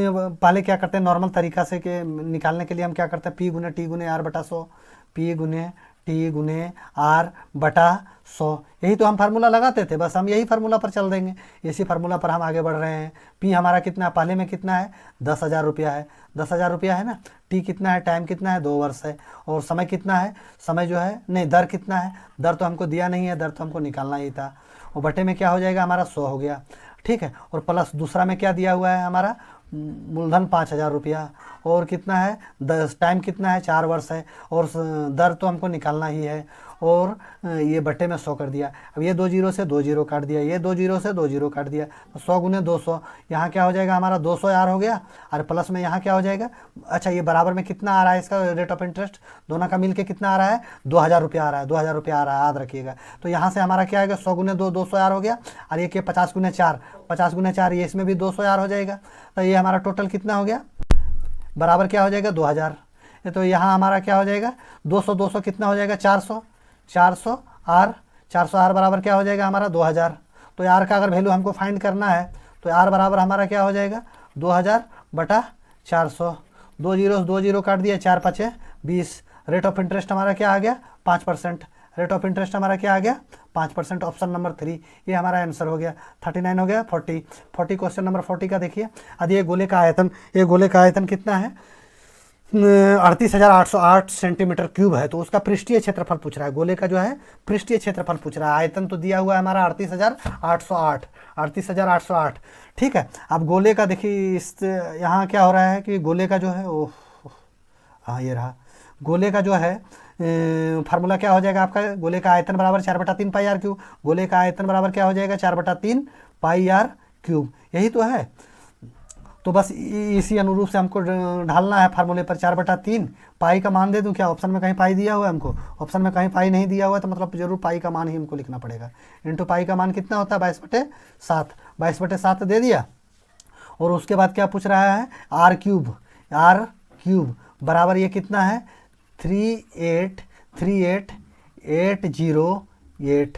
पहले क्या करते हैं, नॉर्मल तरीका से के निकालने के लिए हम क्या करते हैं, P गुने T गुने R बटा 100, P गुने T गुने R बटा 100, यही तो हम फार्मूला लगाते थे, बस हम यही फार्मूला पर चल देंगे, इसी फार्मूला पर हम आगे बढ़ रहे हैं। P हमारा कितना, पहले में कितना है, 10,000 रुपया है, 10,000 रुपया है ना। T कितना है, टाइम कितना है, 2 वर्ष है। और समय कितना है, समय जो है नहीं, दर कितना है, दर तो हमको दिया नहीं है, दर तो हमको निकालना ही था। और बटे में क्या हो जाएगा हमारा, 100 हो गया। ठीक है, और प्लस दूसरा में क्या दिया हुआ है हमारा, मूलधन 5,000 रुपया, और कितना है, 10, टाइम कितना है, 4 वर्ष है, और दर तो हमको निकालना ही है, और ये बटे में 100 कर दिया। अब ये 2 जीरो से 2 जीरो काट दिया, ये 2 जीरो से 2 जीरो काट दिया, तो 100 गुने 200, यहाँ क्या हो जाएगा हमारा 200 यार हो गया, और प्लस में यहाँ क्या हो जाएगा, अच्छा ये बराबर में कितना आ रहा है इसका रेट ऑफ इंटरेस्ट, दोनों का मिल के कितना आ रहा है, 2,000 रुपया आ रहा है, 2,000 रुपया आ रहा है, याद रखिएगा। तो यहाँ से हमारा क्या आएगा, 100 गुने 2, 200 यार हो गया, और ये क्या 50 गुने 4, 50 गुने 4, ये इसमें भी 200 यार हो जाएगा। तो ये हमारा टोटल कितना हो गया, बराबर क्या हो जाएगा, 2,000। तो यहाँ हमारा क्या हो जाएगा, 200 200 कितना हो जाएगा, 400 400 आर, 400 आर बराबर क्या हो जाएगा हमारा, 2,000। तो आर का अगर वैल्यू हमको फाइंड करना है तो आर बराबर हमारा क्या हो जाएगा, 2,000 बटा 400, 2 जीरो 2 जीरो काट दिया, 4 5 20। रेट ऑफ इंटरेस्ट हमारा क्या आ गया, 5%। रेट ऑफ इंटरेस्ट हमारा क्या आ गया, 5%, ऑप्शन नंबर 3, ये हमारा आंसर हो गया। 39 हो गया, 40 क्वेश्चन नंबर 40 का देखिए। अब ये गोले का आयतन, ये गोले का आयतन कितना है, 38,808 सेंटीमीटर क्यूब है, तो उसका पृष्ठीय क्षेत्रफल पूछ रहा है। गोले का जो है पृष्ठीय क्षेत्रफल पूछ रहा है, आयतन तो दिया हुआ है हमारा 38,808। ठीक है, अब गोले का देखिए, इस यहाँ क्या हो रहा है कि गोले का जो है, ओह हाँ ये रहा, गोले का जो है फार्मूला क्या हो जाएगा आपका, गोले का आयतन बराबर 4/3 पाई आर क्यूब। गोले का आयतन बराबर क्या हो जाएगा, 4/3 पाई आर क्यूब, यही तो है। तो बस इसी अनुरूप से हमको ढालना है फार्मूले पर, 4/3 पाई का मान दे दूं क्या, ऑप्शन में कहीं पाई दिया हुआ है हमको, ऑप्शन में कहीं पाई नहीं दिया हुआ है, तो मतलब जरूर पाई का मान ही हमको लिखना पड़ेगा। इंटू पाई का मान कितना होता है, 22/7, 22/7 दे दिया। और उसके बाद क्या पूछ रहा है, आर क्यूब बराबर ये कितना है, 383808,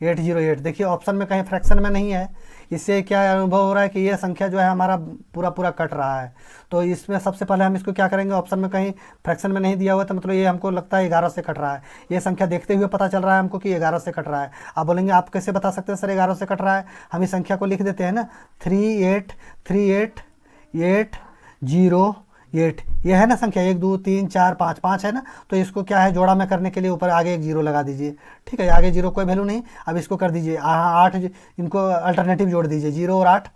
808। देखिए ऑप्शन में कहीं फ्रैक्शन में नहीं है, इससे क्या अनुभव हो रहा है कि ये संख्या जो है हमारा पूरा पूरा कट रहा है। तो इसमें सबसे पहले हम इसको क्या करेंगे, ऑप्शन में कहीं फ्रैक्शन में नहीं दिया हुआ, तो मतलब ये हमको लगता है 11 से कट रहा है। ये संख्या देखते हुए पता चल रहा है हमको कि 11 से कट रहा है। आप बोलेंगे आप कैसे बता सकते हैं सर 11 से कट रहा है, हम इस संख्या को लिख देते हैं ना, 3838808, ये है ना संख्या 1 2 3 4 5 5 है ना। तो इसको क्या है जोड़ा में करने के लिए ऊपर आगे एक जीरो लगा दीजिए, ठीक है, आगे जीरो कोई वैल्यू नहीं। अब इसको कर दीजिए 8, इनको अल्टरनेटिव जोड़ दीजिए 0 और 8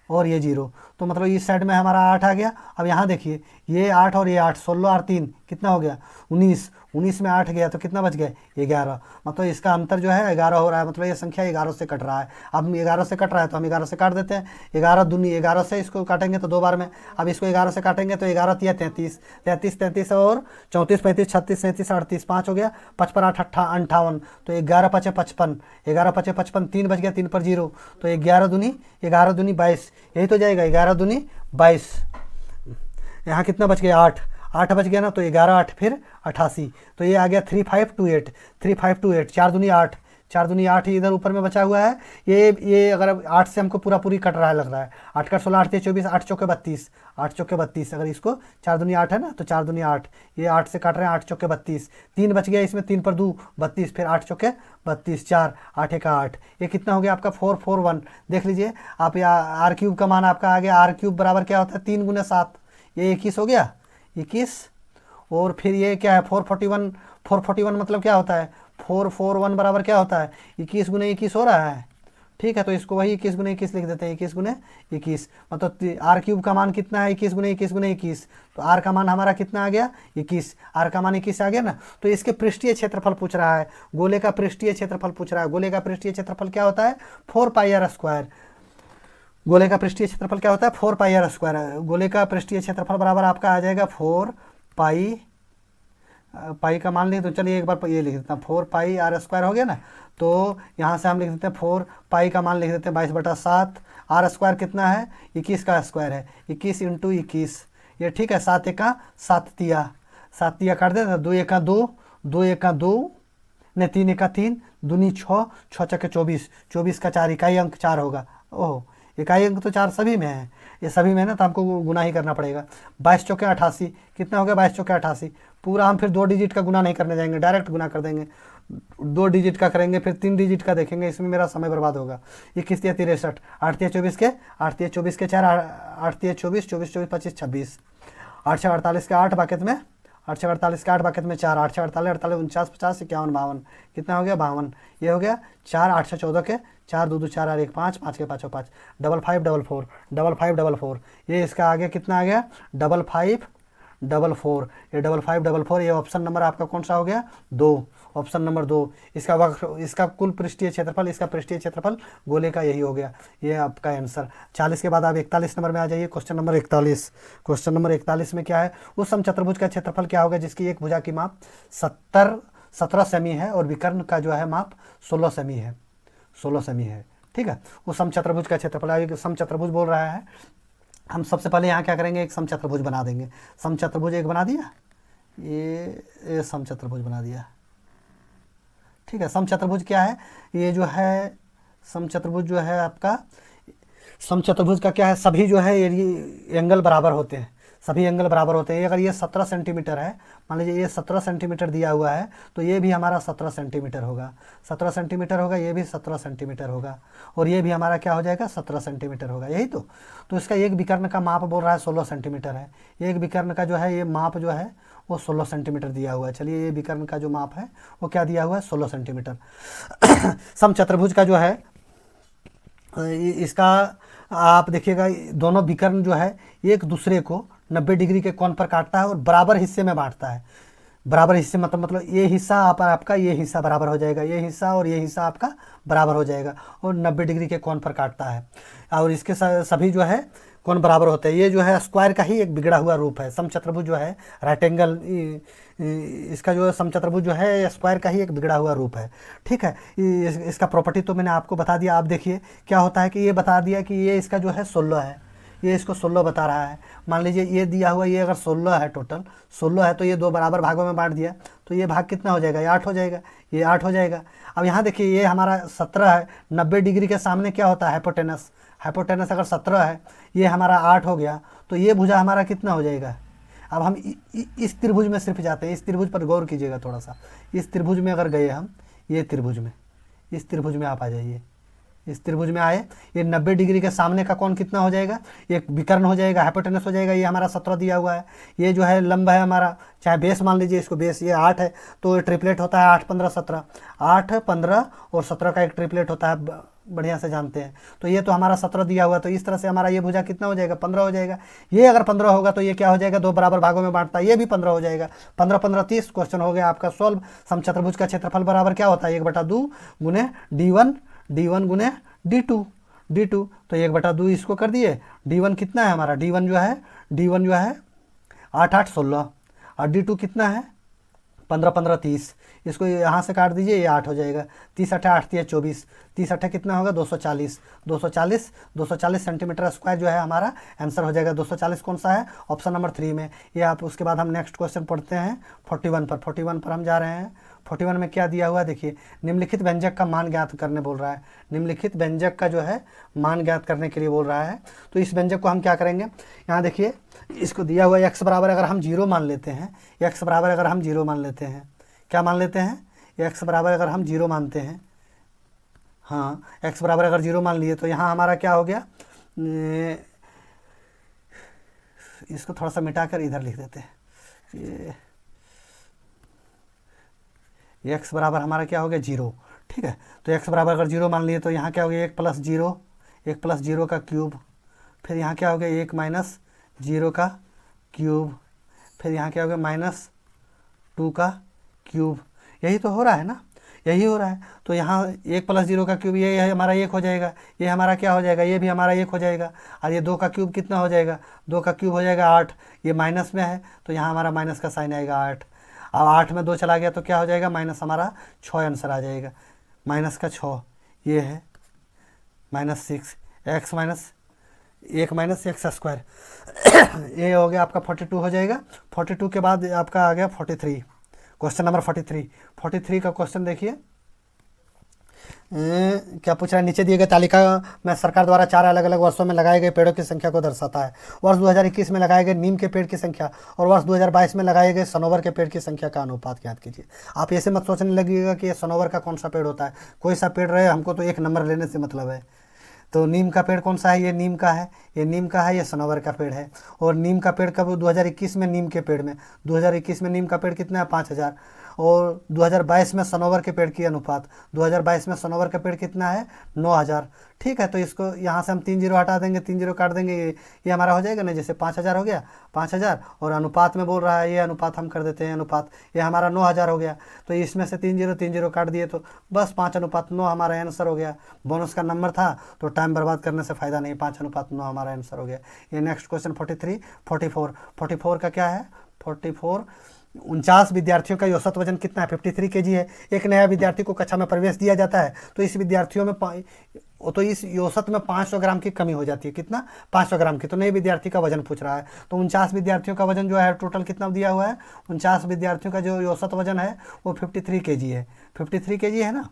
और ये 0, तो मतलब इस साइड में हमारा 8 आ गया। अब यहाँ देखिए ये 8 और ये 8, 16 और 3 कितना हो गया 19, 19 में 8 गया तो कितना बच गया 11। मतलब इसका अंतर जो है 11 हो रहा है, मतलब ये संख्या 11 से कट रहा है। अब 11 से कट रहा है तो हम 11 से काट देते हैं, 11 दूनी 11 से इसको काटेंगे तो 2 बार में। अब इसको 11 से काटेंगे तो 11 तिया 33, 33 33 और 34 35 36 37 38, 5 हो गया, 55 8 58, तो 11 5 55, 11 5 55, 3 बच गया, 3 पर 0, तो 11 दूनी 22, यही तो जाएगा 11 दूनी 22। यहाँ कितना बच गया 8, 8 बच गया ना, तो 11 8 फिर 88, तो ये आ गया 3528, 3528, 4 दूनी 8, 4 दूनी 8 इधर ऊपर में बचा हुआ है। ये अगर 8 से हमको पूरा पूरी कट रहा है लग रहा है, 8 का 16 8 24, 8 चौके 32, 8 चौके 32, अगर इसको 4 दूनी 8 है ना तो 4 दूनी 8, ये 8 से काट रहे हैं, 8 चौके 32, 3 बच गया इसमें, 3 पर 2 32, फिर 8 चौके 32, 4 8 1 8, ये कितना हो गया आपका 441। देख लीजिए आप, या आर क्यूब का मान आपका आ गया, आर क्यूब बराबर क्या होता है 3 गुना 7, ये 21 हो गया, 21, और फिर ये क्या है 441, 441 मतलब क्या होता है 441 बराबर क्या होता है 21 गुने 21 हो रहा है, ठीक है। तो इसको वही 21 गुने 21 लिख देते हैं, 21 गुने 21, मतलब आर क्यूब का मान कितना है 21 गुने 21 गुने 21, तो आर का मान हमारा कितना आ गया 21, आर का मान 21 आ गया ना। तो इसके पृष्ठीय क्षेत्रफल पूछ रहा है, गोले का पृष्ठीय क्षेत्रफल पूछ रहा है। गोले का पृष्ठीय क्षेत्रफल क्या होता है 4 पाई आर स्क्वायर, गोले का पृष्ठीय क्षेत्रफल क्या होता है 4 पाई आर स्क्वायर। गोले का पृष्ठीय क्षेत्रफल बराबर आपका आ जाएगा 4 पाई, पाई का मान लिख तो चलिए एक बार ये लिख देता हूँ 4 पाई आर स्क्वायर हो गया ना। तो यहाँ से हम लिख देते हैं 4 पाई का मान लिख देते हैं 22/7, आर स्क्वायर कितना है 21 का स्क्वायर है, 21 × 21, ये ठीक है। 7 एका 7 तिया, 7 तिया काट देते हैं, 2 एका 2, 2 एका 2, नहीं 3 एका 3, दूनी 6, 6 चौके 24, 24 का 4 इकाई अंक 4 होगा। ओह इकाई अंक तो 4 सभी में है, ये सभी में है ना, तो हमको गुना ही करना पड़ेगा। 22 चौके 88, कितना हो गया 22 चौके 88, पूरा हम फिर 2 डिजिट का गुना नहीं करने जाएंगे, डायरेक्ट गुना कर देंगे। 2 डिजिट का करेंगे फिर 3 डिजिट का देखेंगे, इसमें मेरा समय बर्बाद होगा। 21 तिया 63, 8 तिया 24 के 8 तिया 24 के 4, 8 तिया 24, 24 24 25 26, 8 6 48 के 8 बाकेत में, 8 6 48 के 8 बाकेत में 4, 8 6 48 48 49 50 51 52, कितना हो गया 52, ये हो गया 4, 8 6 14 के 4, 2 2 4 और 1 5, 5 के 5 5, 5544, 5544, ये इसका आगे कितना आ गया 5544, ये 5544, ये ऑप्शन नंबर आपका कौन सा हो गया 2, ऑप्शन नंबर 2। इसका वक्र, इसका कुल पृष्ठीय क्षेत्रफल, इसका पृष्ठीय क्षेत्रफल गोले का यही हो गया, ये आपका आंसर। 40 के बाद आप 41 नंबर में आ जाइए, क्वेश्चन नंबर 41। क्वेश्चन नंबर 41 में क्या है, उस समचतुर्भुज का क्षेत्रफल क्या होगा जिसकी एक भुजा की माप 17 सेमी है और विकर्ण का जो है माप 16 सेमी है, 16 सेमी है, ठीक है। उस समचतुर्भुज का क्षेत्रफल, समचतुर्भुज बोल रहा है, हम सबसे पहले यहाँ क्या करेंगे एक समचतुर्भुज बना देंगे। समचतुर्भुज एक बना दिया, ये समचतुर्भुज बना दिया, ठीक है। समचतुर्भुज क्या है, ये जो है समचतुर्भुज जो है आपका, समचतुर्भुज का क्या है, सभी जो है ये एंगल बराबर होते हैं, सभी एंगल बराबर होते हैं। अगर ये 17 सेंटीमीटर है, मान लीजिए ये 17 सेंटीमीटर दिया हुआ है, तो ये भी हमारा 17 सेंटीमीटर होगा, 17 सेंटीमीटर होगा, ये भी 17 सेंटीमीटर होगा, और ये भी हमारा क्या हो जाएगा 17 सेंटीमीटर होगा, यही तो। तो इसका एक विकर्ण का माप बोल रहा है 16 सेंटीमीटर है, एक विकर्ण का जो है ये माप जो है वो 16 सेंटीमीटर दिया हुआ है। चलिए ये विकर्ण का जो माप है वो क्या दिया हुआ है 16 सेंटीमीटर। समचतुर्भुज का जो है इसका आप देखिएगा, दोनों विकर्ण जो है एक दूसरे को 90 डिग्री के कोण पर काटता है और बराबर हिस्से में बांटता है। बराबर हिस्से मतलब ये हिस्सा आपका ये हिस्सा बराबर हो जाएगा, ये हिस्सा और ये हिस्सा आपका बराबर हो जाएगा, और 90 डिग्री के कोण पर काटता है, और इसके सभी जो है कोण बराबर होते हैं। ये जो है स्क्वायर का ही एक बिगड़ा हुआ रूप है। समचतुर्भुज जो है राइट एंगल, इसका जो समचतुर्भुज जो है स्क्वायर का ही एक बिगड़ा हुआ रूप है, ठीक है। इसका प्रॉपर्टी तो मैंने आपको बता दिया। आप देखिए क्या होता है कि ये बता दिया कि ये इसका जो है 16 है, ये इसको 16 बता रहा है। मान लीजिए ये दिया हुआ, ये अगर 16 है, टोटल 16 है, तो ये 2 बराबर भागों में बांट दिया, तो ये भाग कितना हो जाएगा, ये 8 हो जाएगा, ये 8 हो जाएगा। अब यहाँ देखिए ये हमारा 17 है, 90 डिग्री के सामने क्या होता है, हाइपोटेनस। हाइपोटेनस अगर 17 है, ये हमारा 8 हो गया, तो ये भुजा हमारा कितना हो जाएगा। अब हम इस त्रिभुज में सिर्फ जाते हैं, इस त्रिभुज पर गौर कीजिएगा थोड़ा सा। इस त्रिभुज में अगर गए हम, ये त्रिभुज में, इस त्रिभुज में आप आ जाइए, इस त्रिभुज में आए, ये 90 डिग्री के सामने का कोण कितना हो जाएगा, ये विकर्ण हो जाएगा, हाइपोटेनस हो जाएगा। ये हमारा 17 दिया हुआ है, ये जो है लंब है हमारा, चाहे बेस मान लीजिए इसको, बेस ये 8 है, तो ट्रिपलेट होता है 8, 15, 17, 8, 15 और 17 का एक ट्रिपलेट होता है, बढ़िया से जानते हैं। तो ये तो हमारा 17 दिया हुआ, तो इस तरह से हमारा ये भुजा कितना हो जाएगा, 15 हो जाएगा। ये अगर 15 होगा तो ये क्या हो जाएगा, 2 बराबर भागों में बांटता है, ये भी 15 हो जाएगा। 15, 15, 30, क्वेश्चन हो गया आपका सॉल्व। समचतुर्भुज का क्षेत्रफल बराबर क्या होता है, 1/2 गुने D1 गुने D2, तो 1/2 इसको कर दिए। D1 कितना है हमारा, D1 जो है 8, 8, 16, और D2 कितना है 15, 15, 30, इसको यहाँ से काट दीजिए, ये 8 हो जाएगा। 30, 8, 8, 24, 30, 8 कितना होगा, 240 सेंटीमीटर स्क्वायर जो है हमारा आंसर हो जाएगा। 240 कौन सा है, ऑप्शन नंबर 3 में। ये आप उसके बाद हम नेक्स्ट क्वेश्चन पढ़ते हैं 41 पर हम जा रहे हैं। 41 में क्या दिया हुआ है देखिए, निम्नलिखित व्यंजक का मान ज्ञात करने बोल रहा है। निम्नलिखित व्यंजक का जो है मान ज्ञात करने के लिए बोल रहा है। तो इस व्यंजक को हम क्या करेंगे, यहाँ देखिए इसको दिया हुआ x बराबर अगर हम 0 मान लेते हैं, x बराबर अगर हम 0 मान लेते हैं, क्या मान लेते हैं, x बराबर अगर हम 0 मानते हैं, हाँ x बराबर अगर 0 मान लिए, तो यहाँ हमारा क्या हो गया, इसको थोड़ा सा मिटाकर इधर लिख देते हैं। ये x बराबर हमारा क्या हो गया, 0, ठीक है। तो x बराबर अगर 0 मान लिए, तो यहाँ क्या हो गया, 1 + 0 का क्यूब, फिर यहाँ क्या हो गया, 1 - 0 का क्यूब, फिर यहाँ क्या हो गया, -2 का क्यूब। यही तो हो रहा है ना, यही हो रहा है। तो यहाँ 1 + 0 का क्यूब, ये हमारा 1 हो जाएगा, ये हमारा क्या हो जाएगा, ये भी हमारा 1 हो जाएगा। और ये 2 का क्यूब कितना हो जाएगा, 2 का क्यूब हो जाएगा 8, ये माइनस में है, तो यहाँ हमारा माइनस का साइन आएगा 8। अब 8 में 2 चला गया तो क्या हो जाएगा, माइनस हमारा 6 आंसर आ जाएगा, माइनस का 6, ये है -6, x - 1 - x स्क्वायर। ये हो गया आपका 42 हो जाएगा। 42 के बाद आपका आ गया 43, क्वेश्चन नंबर 43 का क्वेश्चन देखिए क्या पूछ रहा है। नीचे दिए गए तालिका में सरकार द्वारा 4 अलग अलग वर्षों में लगाए गए पेड़ों की संख्या को दर्शाता है। वर्ष 2021 में लगाए गए नीम के पेड़ की संख्या और वर्ष 2022 में लगाए गए सनोवर के पेड़ की संख्या का अनुपात ज्ञात कीजिए। आप ऐसे मत सोचने लगिएगा कि ये सनोवर का कौन सा पेड़ होता है, कोई सा पेड़ रहे, हमको तो 1 नंबर लेने से मतलब है। तो नीम का पेड़ कौन सा है, ये नीम का है, ये सनोवर का पेड़ है। और नीम का पेड़ कब, 2021 में नीम के पेड़ में, 2021 में नीम का पेड़ कितना है, 5000। और 2022 में सनोवर के पेड़ की अनुपात, 2022 में सनोवर का पेड़ कितना है, 9000। ठीक है, तो इसको यहाँ से हम 3 0 हटा देंगे, 3 0 काट देंगे, ये हमारा हो जाएगा ना, जैसे 5000 हो गया, 5000, और अनुपात में बोल रहा है, ये अनुपात हम कर देते हैं अनुपात, ये हमारा 9000 हो गया। तो इसमें से 3 0 काट दिए, तो बस 5:9 हमारा आंसर हो गया। बोनस का नंबर था तो टाइम बर्बाद करने से फ़ायदा नहीं, 5:9 हमारा आंसर हो गया। ये नेक्स्ट क्वेश्चन 44 का क्या है, 44 49 विद्यार्थियों का औसत वजन कितना है, 53 kg है। एक नया विद्यार्थी को कक्षा में प्रवेश दिया जाता है तो इस विद्यार्थियों में इस औसत में 500 ग्राम की कमी हो जाती है। कितना, 500 ग्राम की। तो नए विद्यार्थी का वजन पूछ रहा है, तो 49 विद्यार्थियों का वजन जो है टोटल कितना दिया हुआ है, 49 विद्यार्थियों का जो औसत वजन है वो 53 kg है। 53 kg है ना,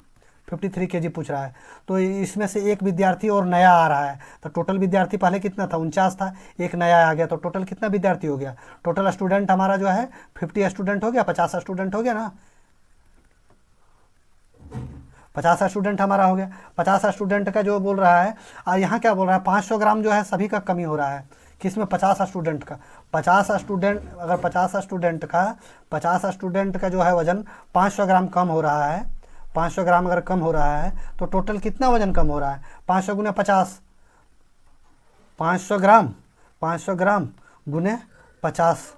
53 kg पूछ रहा है। तो इसमें से एक विद्यार्थी और नया आ रहा है, तो टोटल विद्यार्थी पहले कितना था, 49 था, एक नया आ गया, तो टोटल कितना विद्यार्थी हो गया, टोटल स्टूडेंट हमारा जो है 50 स्टूडेंट हो गया, 50 स्टूडेंट हो गया ना, 50 स्टूडेंट हमारा हो गया। 50 स्टूडेंट का जो बोल रहा है, और यहाँ क्या बोल रहा है, 500 ग्राम जो है सभी का कमी हो रहा है। किसमें, 50 स्टूडेंट का। 50 स्टूडेंट, अगर 50 स्टूडेंट का जो है वजन 500 ग्राम कम हो रहा है, 500 ग्राम अगर कम हो रहा है तो टोटल कितना वजन कम हो रहा है, 500 गुने 50, 500 ग्राम गुने 50,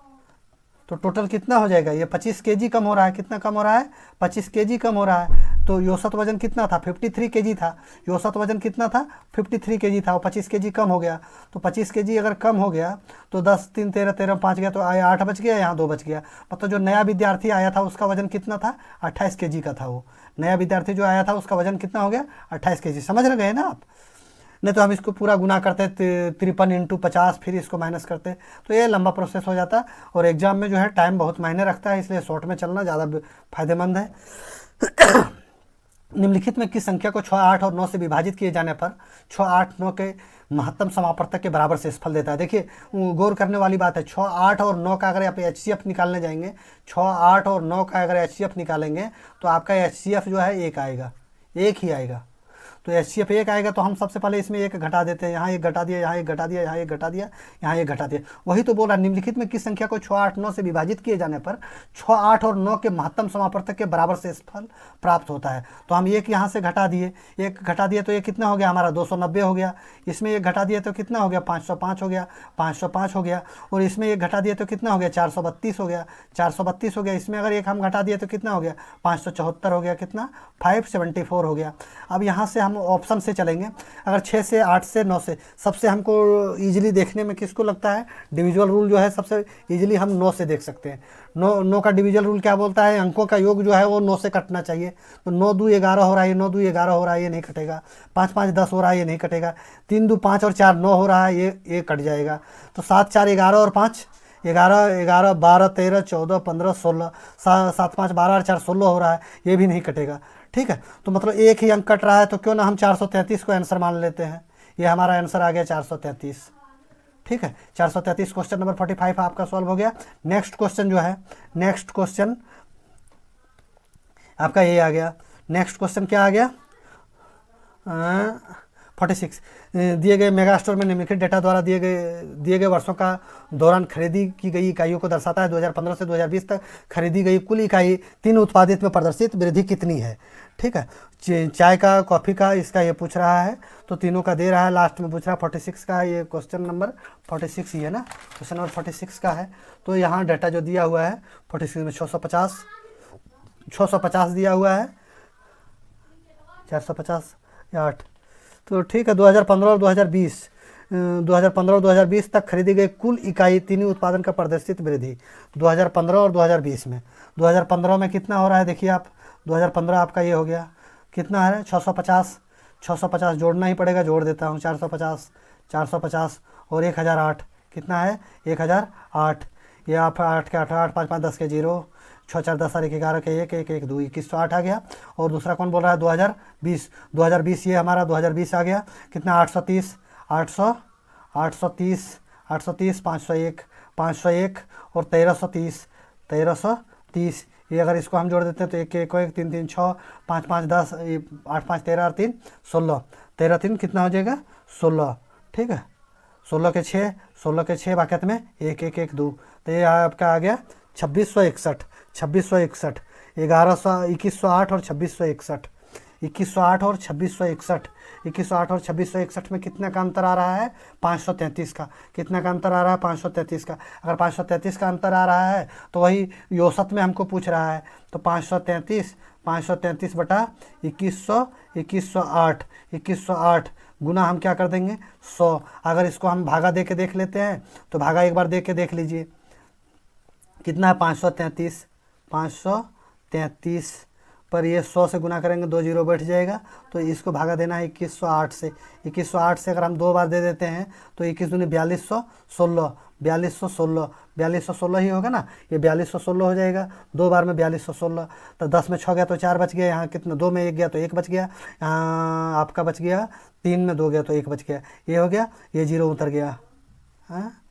तो टोटल कितना हो जाएगा, ये 25 kg कम हो रहा है। कितना कम हो रहा है, 25 kg कम हो रहा है। तो औसत वजन कितना था, 53 kg था। औसत वजन कितना था, 53 kg था, और 25 kg कम हो गया। तो 25 kg अगर कम हो गया तो 10 3 13 13 5 गया, तो आया 8 बच गया, यहाँ 2 बच गया। मतलब जो नया विद्यार्थी आया था उसका वजन कितना था, 28 kg का था। वो नया विद्यार्थी जो आया था उसका वजन कितना हो गया, 28 kg। समझ रहे हैं ना आप। नहीं तो हम इसको पूरा गुना करते 53 इंटू 50, फिर इसको माइनस करते, तो ये लंबा प्रोसेस हो जाता। और एग्जाम में जो है टाइम बहुत मायने रखता है, इसलिए शॉर्ट में चलना ज़्यादा फायदेमंद है। निम्नलिखित में किस संख्या को 6, 8 और 9 से विभाजित किए जाने पर 6, 8, 9 के महत्तम समापवर्तक के बराबर शेषफल देता है? देखिए गौर करने वाली बात है, 6, 8 और 9 का अगर आप HCF निकालने जाएंगे, 6, 8 और 9 का अगर HCF निकालेंगे तो आपका HCF जो है 1 आएगा, 1 ही आएगा। तो HCF 1 आएगा, तो हम सबसे पहले इसमें 1 घटा देते हैं, यहाँ 1 घटा दिया, यहाँ 1 घटा दिया, यहाँ 1 घटा दिया, यहाँ 1 घटा दिया। वही तो बोल रहा है, निम्नलिखित में किस संख्या को 6, 8, 9 से विभाजित किए जाने पर 6, 8 और 9 के महत्तम समापवर्तक के बराबर शेषफल प्राप्त होता है? तो हम 1 यहाँ से घटा दिए, 1 घटा दिए तो ये कितना हो गया हमारा 290 हो गया। इसमें 1 घटा दिए तो कितना हो गया 505 हो गया, 505 हो गया। और इसमें 1 घटा दिए तो कितना हो गया 432 हो गया, 432 हो गया। इसमें अगर 1 हम घटा दिए तो कितना हो गया 574 हो गया, कितना 574 हो गया। अब यहाँ से हम ऑप्शन से चलेंगे, अगर 6 से 8 से 9 से, सबसे हमको इजीली देखने में किसको लगता है, डिविजुअल रूल जो है सबसे इजीली हम 9 से देख सकते हैं। 9 का डिविजुअल रूल क्या बोलता है, अंकों का योग जो है वो 9 से कटना चाहिए। तो 9 2 11 हो रहा है, 9 2 11 हो रहा है, ये नहीं कटेगा। 5 5 10 हो रहा है, ये नहीं कटेगा। 3 2 5 और 4 9 हो रहा है, ये कट जाएगा। तो 7 4 11 और 5 11 11 12 13 14 15 16, 7 5 12 और 4 16 हो रहा है, ये भी नहीं कटेगा। ठीक है, तो मतलब एक ही अंक कट रहा है, तो क्यों ना हम 433 को आंसर मान लेते हैं। ये हमारा आंसर आ गया 433। ठीक है, 433 क्वेश्चन नंबर 45 आपका सॉल्व हो गया। नेक्स्ट क्वेश्चन जो है, नेक्स्ट क्वेश्चन आपका ये आ गया। नेक्स्ट क्वेश्चन क्या आ गया 46, दिए गए मेगा स्टोर में निम्नलिखित डेटा द्वारा दिए गए वर्षों का दौरान खरीदी की गई इकाइयों को दर्शाता है। 2015 से 2020 तक खरीदी गई कुल इकाई 3 उत्पादित में प्रदर्शित वृद्धि कितनी है? ठीक है, चाय का, कॉफ़ी का, इसका ये पूछ रहा है, तो तीनों का दे रहा है। लास्ट में पूछ रहा है 46 का, ये क्वेश्चन नंबर 46 ही है ना, क्वेश्चन नंबर 46 का है। तो यहाँ डाटा जो दिया हुआ है 46 में 650 दिया हुआ है, 450 या 8। तो ठीक है, 2015 और 2020 तक खरीदी गई कुल इकाई तीनों उत्पादन का प्रदर्शित वृद्धि 2015 और 2020 में। 2015 में कितना हो रहा है देखिए आप, 2015 आपका ये हो गया, कितना है 650 जोड़ना ही पड़ेगा, जोड़ देता हूँ 450 और 1008 कितना है 1008। ये आप 8 के 8 8 5 5 10 के 0, 6 4 10 और 1 11 के 1 1 1 2 2108 आ गया। और दूसरा कौन बोल रहा है 2020, ये हमारा 2020 आ गया, कितना 830 501 और 1330। ये अगर इसको हम जोड़ देते हैं तो 1 1 1 3 3 6 5 5 10, 8 5 13 और 3 16, 13 3 कितना हो जाएगा 16। ठीक है, 16 के 6 बाकत में 1 1 1 2, तो ये आपका आ गया 2661, 2108 और 2661, 2108 और 2661, 2108 और 2661 में कितना का अंतर आ रहा है 533 का। कितना का अंतर आ रहा है 533 का। अगर 533 का अंतर आ रहा है तो वही औसत में हमको पूछ रहा है, तो 533 बटा 2108 गुना हम क्या कर देंगे 100। अगर इसको हम भागा दे के देख लेते हैं, तो भागा एक बार दे के देख लीजिए, कितना है 533 पर ये 100 से गुना करेंगे 2 जीरो बैठ जाएगा, तो इसको भागा देना है 2108 से। 2108 से अगर हम 2 बार दे देते हैं तो 21 दूनी 4216 ही होगा ना, ये 4216 हो जाएगा। 2 बार में 4216, तो 10 में 6 गया तो 4 बच गया, यहाँ कितना 2 में 1 गया तो 1 बच गया, यहाँ आपका बच गया 3 में 2 गया तो 1 बच गया, ये हो गया, ये 0 उतर गया। हाँ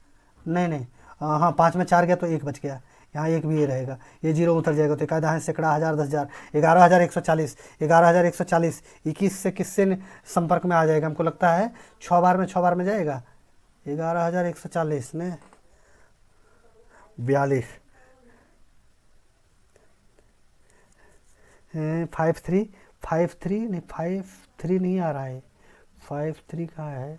नहीं, हाँ 5 में 4 गया तो 1 बच गया, यहाँ 1 भी ये रहेगा, ये 0 उतर जाएगा। तो कायदा है सैकड़ा, हज़ार, 10,000, 11,140, 21 से किससे संपर्क में आ जाएगा, हमको लगता है 6 बार में जाएगा, 11,140 ने 42 53 नहीं आ रहा है, 53 कहाँ है,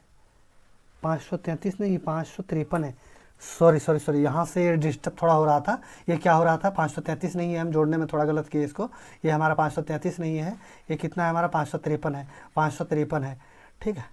533 नहीं 553 है। सॉरी, यहाँ से डिस्टर्ब थोड़ा हो रहा था। ये क्या हो रहा था 533 नहीं है, हम जोड़ने में थोड़ा गलत किए इसको। ये हमारा 533 नहीं है, ये कितना है हमारा 553 है। ठीक है,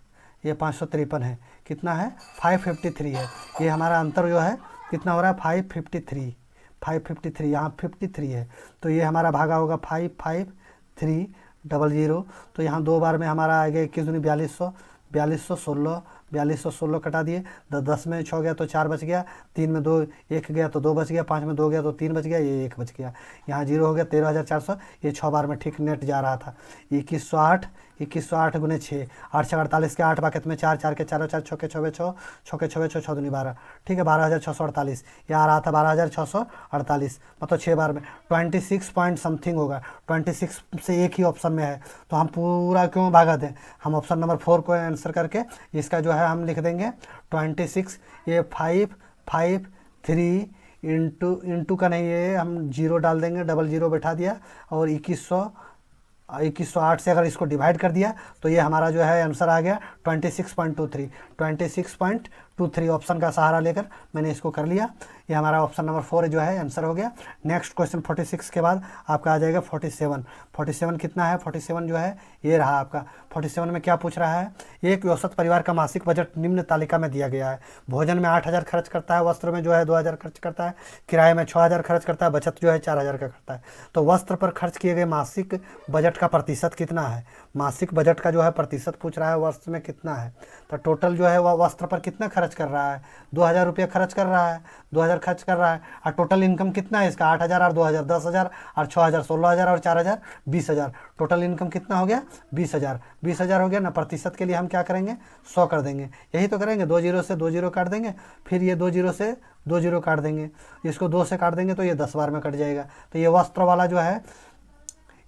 ये 553 है, कितना है 553 है। ये हमारा अंतर जो है कितना हो रहा है 553, यहाँ 53 है, तो ये हमारा भागा होगा 55300। तो यहाँ 2 बार में हमारा आ गया 21 दूनी 4200, 4216, 4216 कटा दिए, 10 में 6 गया तो 4 बच गया, 3 में 2 1 गया तो 2 बच गया, 5 में 2 गया तो 3 बच गया, ये 1 बच गया, यहाँ 0 हो गया, 13,400, ये 6 बार में ठीक नेट जा रहा था। 2108, 2108 गुने 6, 8 6 48 के 8 बाकत में 4, 4 के 4 4, 6 के 6 6, 6 के 6 6, 6 दूनी 12, ठीक है, 12,648, ये आ रहा था 12,648, मतलब 6 बार में 26 पॉइंट समथिंग होगा। 26 से एक ही ऑप्शन में है, तो हम पूरा क्यों भागा दें, हम ऑप्शन नंबर 4 को आंसर करके इसका जो है हम लिख देंगे 26, ये 5 5 3 इंटू का नहीं, ये हम 0 डाल देंगे, डबल 0 बैठा दिया, और 2108 से अगर इसको डिवाइड कर दिया तो ये हमारा जो है आंसर आ गया 26.23, 26.23 ऑप्शन का सहारा लेकर मैंने इसको कर लिया। ये हमारा ऑप्शन नंबर 4 जो है आंसर हो गया। नेक्स्ट क्वेश्चन 46 के बाद आपका आ जाएगा 47। 47 कितना है, 47 जो है ये रहा आपका। 47 में क्या पूछ रहा है, एक औसत परिवार का मासिक बजट निम्न तालिका में दिया गया है। भोजन में 8,000 खर्च करता है, वस्त्र में जो है 2,000 खर्च करता है, किराए में 6,000 खर्च करता है, बचत जो है 4,000 का करता है। तो वस्त्र पर खर्च किए गए मासिक बजट का प्रतिशत कितना है, मासिक बजट का जो है प्रतिशत पूछ रहा है, वस्त्र में कितना है। तो टोटल जो है वह वस्त्र पर कितना खर्च कर रहा है, 2,000 रुपये खर्च कर रहा है, 2,000 खर्च कर रहा है। और टोटल इनकम कितना है इसका, 8,000 और 2,000 10,000 और 6,000 16,000 और 4,000 20,000। टोटल इनकम कितना हो गया, 20,000। 20,000 हो गया ना, प्रतिशत के लिए हम क्या करेंगे, 100 कर देंगे, यही तो करेंगे। 2 0 से 2 0 काट देंगे, फिर ये 2 0 से 2 0 काट देंगे, इसको 2 से काट देंगे तो ये 10 बार में कट जाएगा। तो ये वस्त्र वाला जो है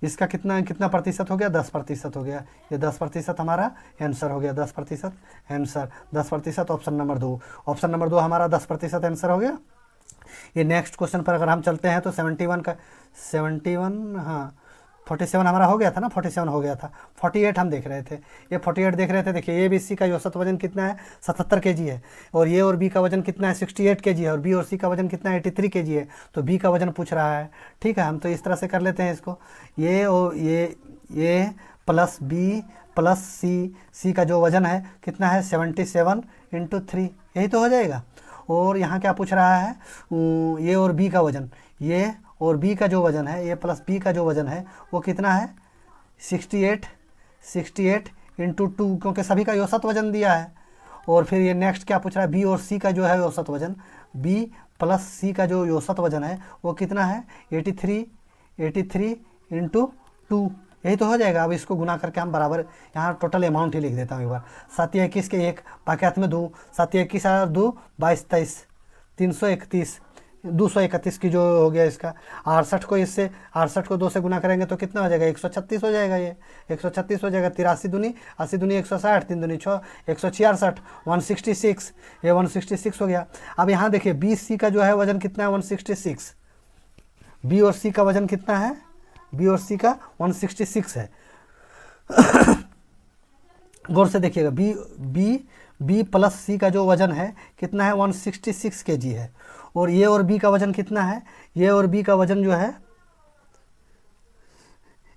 इसका कितना प्रतिशत हो गया, 10% हो गया। ये 10% हमारा आंसर हो गया, 10% answer, 10% option number 2। Option number 2 हमारा 10% आंसर हो गया। ये नेक्स्ट क्वेश्चन पर अगर हम चलते हैं तो 71 का 71, हाँ 47 हमारा हो गया था ना, 47 हो गया था। 48 हम देख रहे थे, ये 48 देख रहे थे। देखिए ए बी सी का औसत वजन कितना है, 77 kg है, और ये और बी का वजन कितना है, 68 kg है, और बी और सी का वजन कितना है, 83 kg है। तो बी का वजन पूछ रहा है, ठीक है। हम तो इस तरह से कर लेते हैं इसको, ये और ये प्लस बी प्लस सी का जो वजन है कितना है, 77 × 3, यही तो हो जाएगा। और यहाँ क्या पूछ रहा है, ये और बी का वजन, ये और बी का जो वजन है, ये प्लस बी का जो वजन है वो कितना है, 68 × 2, क्योंकि सभी का औसत वजन दिया है। और फिर ये नेक्स्ट क्या पूछ रहा है, बी और सी का जो है औसत वजन, बी प्लस सी का जो औसत वजन है वो कितना है, 83 × 2, यही तो हो जाएगा। अब इसको गुना करके हम बराबर, यहाँ टोटल अमाउंट ही लिख देता हूँ एक बार। 7 या 21 के 1 बाकी में 2, 7 या 21 और 2 22 23, 331, 231 की जो हो गया इसका। 68 को इससे 68 को 2 से गुना करेंगे तो कितना हो जाएगा, 136 हो जाएगा। ये 136 हो जाएगा। 83 दूनी 80 दूनी 160, 3 दूनी 6, 166, 166, ये 166 हो गया। अब यहाँ देखिए बी सी का जो है वजन कितना है, 166। बी और सी का वजन कितना है, बी और सी का 166 है। गौर से देखिएगा, बी प्लस सी का जो वजन है कितना है, 166 kg है। और ये और बी का वजन कितना है, ये और बी का वजन जो है,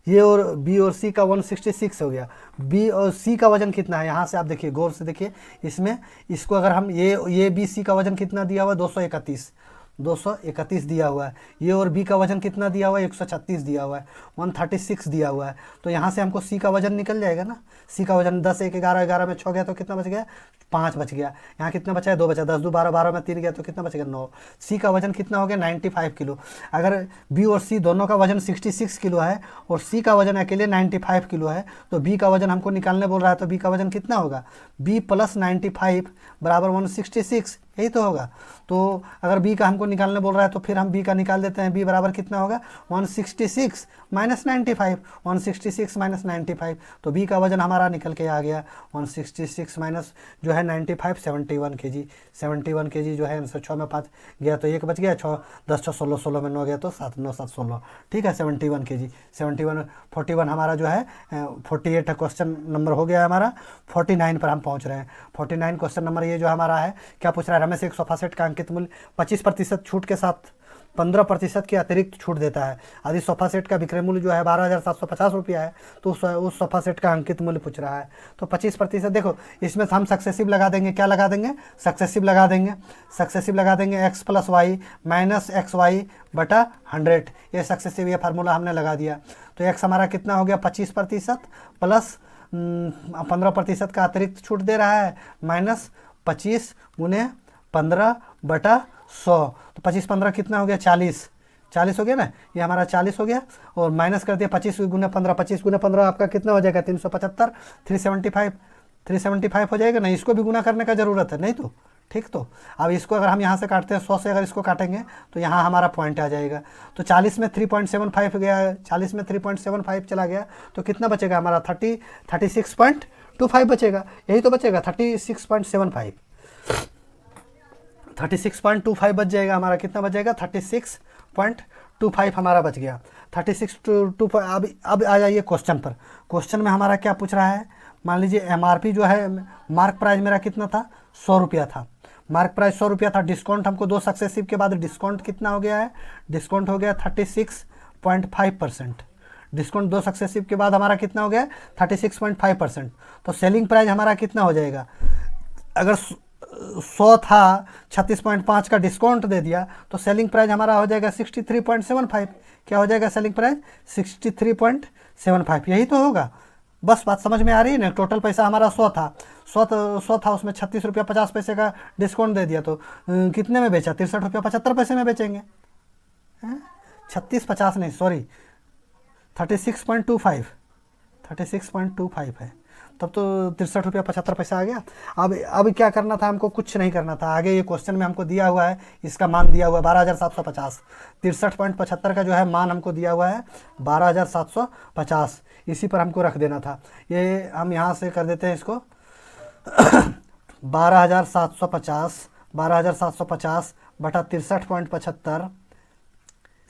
ये और बी और सी का 166 हो गया। बी और सी का वजन कितना है, यहाँ से आप देखिए, गौर से देखिए इसमें, इसको अगर हम ये बी सी का वजन कितना दिया हुआ है, 231 दिया हुआ है। ये और बी का वजन कितना दिया हुआ है, 136 दिया हुआ है, 136 दिया हुआ है। तो यहाँ से हमको सी का वजन निकल जाएगा ना। सी का वजन 10 1 11 11 में 6 गया तो कितना बच गया, 5 बच गया। यहाँ कितना बचा है, 2 बचा, 10 2 12 12 में 3 गया तो कितना बच गया, 9। सी का वजन कितना हो गया, 95 किलो। अगर बी और सी दोनों का वजन 66 किलो है और सी का वजन अकेले 95 किलो है, तो बी का वजन हमको निकालने बोल रहा है, तो बी का वजन कितना होगा, बी प्लस 95 बराबर 166, यही तो होगा। तो अगर बी का हमको निकालने बोल रहा है तो फिर हम बी का निकाल देते हैं। बी बराबर कितना होगा, 166 माइनस 95, 166 माइनस 95, तो बी का वजन हमारा निकल के आ गया 166 माइनस जो है 95, 71 kg। 71 kg जो है आंसर। 6 में 5 गया तो 1 बच गया, 6 10 6 16, 16 में 9 गया तो 7 9 7 16, ठीक है। 71 kg। 41 हमारा जो है 48 क्वेश्चन नंबर हो गया हमारा। 49 पर हम पहुँच रहे हैं। 49 क्वेश्चन नंबर ये जो हमारा है, क्या पूछ रहा है, हमें से एक सोफा सेट का अंकित मूल्य 25% छूट के साथ 15% की अतिरिक्त छूट देता है। यदि सोफा सेट का विक्रय मूल्य जो है 12,750 रुपया है, तो उस सोफा सेट का अंकित मूल्य पूछ रहा है। तो 25%, देखो इसमें हम सक्सेसिव लगा देंगे। क्या लगा देंगे, सक्सेसिव लगा देंगे। सक्सेसिव लगा देंगे x + y माइनस XY बटा 100, ये सक्सेसिव, ये फार्मूला हमने लगा दिया। तो x हमारा कितना हो गया, 25% प्लस 15% का अतिरिक्त छूट दे रहा है, माइनस 25 गुने 15/100, तो 25 15 कितना हो गया 40, 40 हो गया ना, ये हमारा 40 हो गया, और माइनस कर दिया 25 गुने 15, 25 गुने 15 आपका कितना हो जाएगा 375, 375 हो जाएगा ना, इसको भी गुना करने का ज़रूरत है नहीं तो, ठीक। तो अब इसको अगर हम यहाँ से काटते हैं 100 से, अगर इसको काटेंगे तो यहाँ हमारा पॉइंट आ जाएगा, तो 40 में 3.75 गया, 40 में 3.75 चला गया, तो कितना बचेगा हमारा 36.25 बचेगा, यही तो बचेगा 36.75, 36.25 बच जाएगा हमारा, कितना बच जाएगा 36.25 हमारा बच गया, 36.25। अब आ जाइए क्वेश्चन पर। क्वेश्चन में हमारा क्या पूछ रहा है, मान लीजिए एमआरपी जो है, मार्क प्राइस मेरा कितना था 100 रुपया था, मार्क प्राइस 100 रुपया था, डिस्काउंट हमको 2 सक्सेसिव के बाद डिस्काउंट कितना हो गया है, डिस्काउंट हो गया 36.5%, डिस्काउंट 2 सक्सेसिव के बाद हमारा कितना हो गया 36.5%, तो सेलिंग प्राइस हमारा कितना हो जाएगा, अगर 100 था 36.5 का डिस्काउंट दे दिया तो सेलिंग प्राइस हमारा हो जाएगा 63.75, क्या हो जाएगा सेलिंग प्राइस 63.75, यही तो होगा। बस बात समझ में आ रही है ना। टोटल पैसा हमारा 100 था, 100 था, उसमें 36 रुपया 50 पैसे का डिस्काउंट दे दिया, तो कितने में बेचा 63 रुपया 75 पैसे में बेचेंगे, 36.50 नहीं सॉरी 36.25 है, तब तो 63 रुपया 75 पैसा आ गया। अब क्या करना था हमको, कुछ नहीं करना था, आगे ये क्वेश्चन में हमको दिया हुआ है, इसका मान दिया हुआ है 12,750, 63.75 का जो है मान हमको दिया हुआ है 12,750, इसी पर हमको रख देना था। ये हम यहाँ से कर देते हैं इसको 12,750 बटा 63.75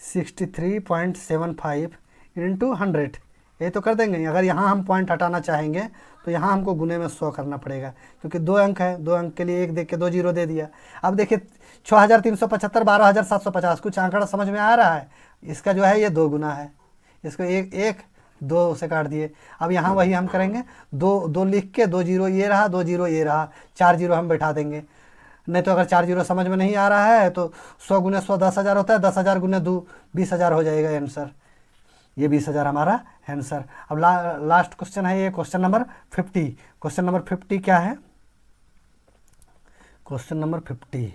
63.75 इंटू 100, ये तो कर देंगे। अगर यहाँ हम पॉइंट हटाना चाहेंगे तो यहाँ हमको गुने में 100 करना पड़ेगा, क्योंकि 2 अंक है, 2 अंक के लिए 1 देख के 2 जीरो दे दिया। अब देखिए 6,375 12,750, कुछ आंकड़ा समझ में आ रहा है, इसका जो है ये 2 गुना है, इसको एक 2 से काट दिए। अब यहाँ वही हम करेंगे, 2 लिख के 2 जीरो ये रहा, 2 जीरो ये रहा, 4 जीरो हम बैठा देंगे। नहीं तो अगर 4 जीरो समझ में नहीं आ रहा है तो 100 गुने 100 10,000 होता है, 10,000 गुने 2 20,000 हो जाएगा आंसर, ये 20,000 हमारा आंसर। अब लास्ट क्वेश्चन है ये क्वेश्चन नंबर 50। क्वेश्चन नंबर 50 क्या है, क्वेश्चन नंबर 50,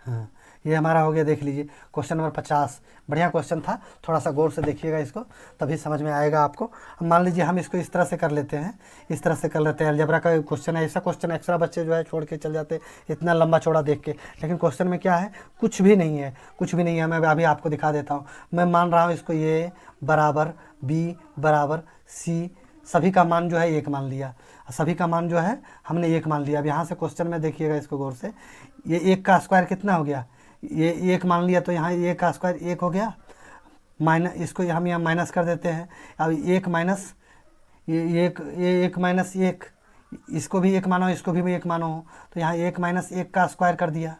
हाँ ये हमारा हो गया, देख लीजिए क्वेश्चन नंबर 50, बढ़िया क्वेश्चन था, थोड़ा सा गौर से देखिएगा इसको, तभी समझ में आएगा आपको। मान लीजिए हम इसको इस तरह से कर लेते हैं, इस तरह से कर लेते हैं, अलजेब्रा का क्वेश्चन है, ऐसा क्वेश्चन एक्स्ट्रा बच्चे जो है छोड़ के चल जाते इतना लंबा चौड़ा देख के, लेकिन क्वेश्चन में क्या है, कुछ भी नहीं है, कुछ भी नहीं है। मैं अभी आपको दिखा देता हूँ, मैं मान रहा हूँ इसको ए बराबर बी बराबर सी, सभी का मान जो है 1 मान लिया, सभी का मान जो है हमने 1 मान लिया। अब यहाँ से क्वेश्चन में देखिएगा इसको गौर से, ये 1 का स्क्वायर कितना हो गया, ये 1 मान लिया, तो यहाँ 1 का स्क्वायर 1 हो गया, माइनस इसको हम यहाँ माइनस कर देते हैं। अब 1 माइनस ये 1 माइनस 1, इसको भी 1 मानो, इसको भी 1 मानो, तो यहाँ 1 माइनस 1 का स्क्वायर कर दिया,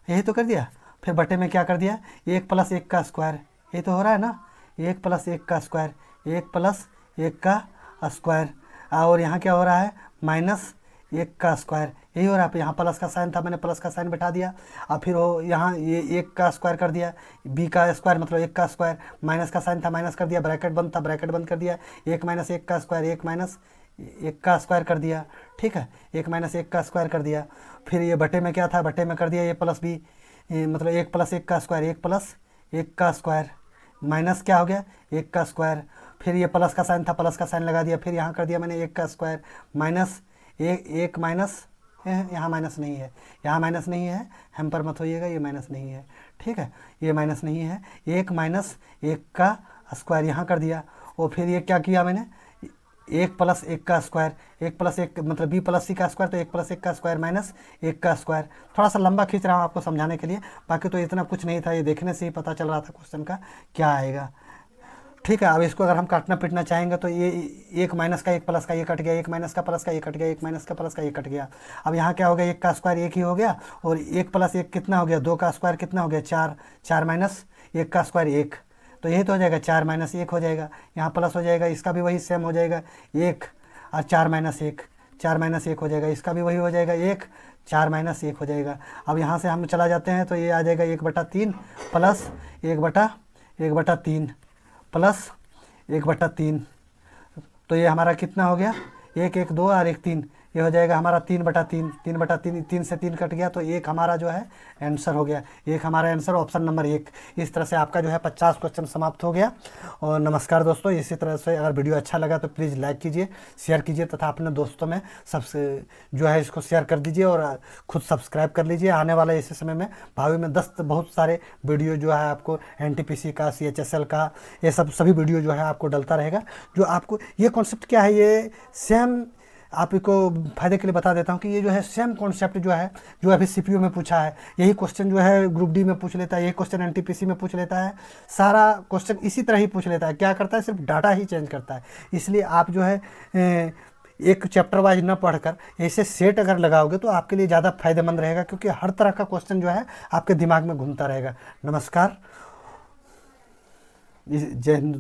यही तो कर दिया। फिर बटे में क्या कर दिया, 1 प्लस 1 का स्क्वायर, यही तो हो रहा है ना, 1 प्लस 1 का स्क्वायर, 1 प्लस 1 का स्क्वायर, और यहाँ क्या हो रहा है माइनस 1 का स्क्वायर, यही हो रहा है। यहाँ प्लस का साइन था, मैंने प्लस का साइन बैठा दिया, और फिर वो यहाँ ये 1 का स्क्वायर कर दिया, बी का स्क्वायर मतलब 1 का स्क्वायर, माइनस का साइन था माइनस कर दिया, ब्रैकेट बंद था ब्रैकेट बंद कर दिया, 1 माइनस 1 का स्क्वायर 1 माइनस 1 का स्क्वायर कर दिया, ठीक है, 1 माइनस 1 का स्क्वायर कर दिया। फिर ये बटे में क्या था, बटे में कर दिया ये प्लस बी, मतलब 1 प्लस 1 का स्क्वायर 1 प्लस 1 का स्क्वायर, माइनस क्या हो गया 1 का स्क्वायर, फिर ये प्लस का साइन था प्लस का साइन लगा दिया, फिर यहाँ कर दिया मैंने 1 का स्क्वायर, माइनस 1 माइनस, यहाँ माइनस नहीं है, यहाँ माइनस नहीं है, हम पर मत होइएगा, ये माइनस नहीं है, ठीक है, ये माइनस नहीं है, 1 माइनस 1 का स्क्वायर यहाँ कर दिया, और फिर ये क्या किया मैंने 1 प्लस 1 का स्क्वायर, 1 प्लस 1 मतलब बी प्लस सी का स्क्वायर, तो 1 प्लस 1 का स्क्वायर माइनस 1 का स्क्वायर। थोड़ा सा लंबा खींच रहा हूँ आपको समझाने के लिए, बाकी तो इतना कुछ नहीं था, ये देखने से ही पता चल रहा था क्वेश्चन का क्या आएगा, ठीक है। अब इसको अगर हम काटना पीटना चाहेंगे तो ये 1 माइनस का 1 प्लस का ये कट गया, 1 माइनस का प्लस का ये कट गया, 1 माइनस का प्लस का ये कट गया। अब यहाँ क्या हो गया, 1 का स्क्वायर 1 ही हो गया, और 1 प्लस 1 कितना हो गया, 2 का स्क्वायर कितना हो गया 4, 4 माइनस 1 का स्क्वायर 1, तो यही तो हो जाएगा 4 माइनस 1 हो जाएगा, यहाँ प्लस हो जाएगा, इसका भी वही सेम हो जाएगा 1 और 4 माइनस 1, 4 माइनस 1 हो जाएगा, इसका भी वही हो जाएगा 1, 4 माइनस 1 हो जाएगा। अब यहाँ से हम चला जाते हैं तो ये आ जाएगा 1/3 प्लस 1/3 प्लस 1/3, तो ये हमारा कितना हो गया, 1 1 2 और 1 3, ये हो जाएगा हमारा 3/3, 3/3, 3 से 3 कट गया, तो 1 हमारा जो है आंसर हो गया, 1 हमारा आंसर ऑप्शन नंबर 1। इस तरह से आपका जो है 50 क्वेश्चन समाप्त हो गया। और नमस्कार दोस्तों, इसी तरह से अगर वीडियो अच्छा लगा तो प्लीज़ लाइक कीजिए, शेयर कीजिए तथा अपने दोस्तों में सबसे जो है इसको शेयर कर दीजिए और खुद सब्सक्राइब कर लीजिए। आने वाले इसी समय में भावी में 10 बहुत सारे वीडियो जो है आपको NTPC का, CHSL का, ये सब सभी वीडियो जो है आपको डलता रहेगा। जो आपको ये कॉन्सेप्ट क्या है, ये सेम आपको फायदे के लिए बता देता हूँ कि ये जो है सेम कॉन्सेप्ट जो है, जो अभी CPU में पूछा है, यही क्वेश्चन जो है ग्रुप D में पूछ लेता है, यही क्वेश्चन NTPC में पूछ लेता है, सारा क्वेश्चन इसी तरह ही पूछ लेता है। क्या करता है, सिर्फ डाटा ही चेंज करता है। इसलिए आप जो है एक चैप्टर वाइज न पढ़कर ऐसे सेट अगर लगाओगे तो आपके लिए ज़्यादा फायदेमंद रहेगा, क्योंकि हर तरह का क्वेश्चन जो है आपके दिमाग में घूमता रहेगा। नमस्कार, जय हिंद।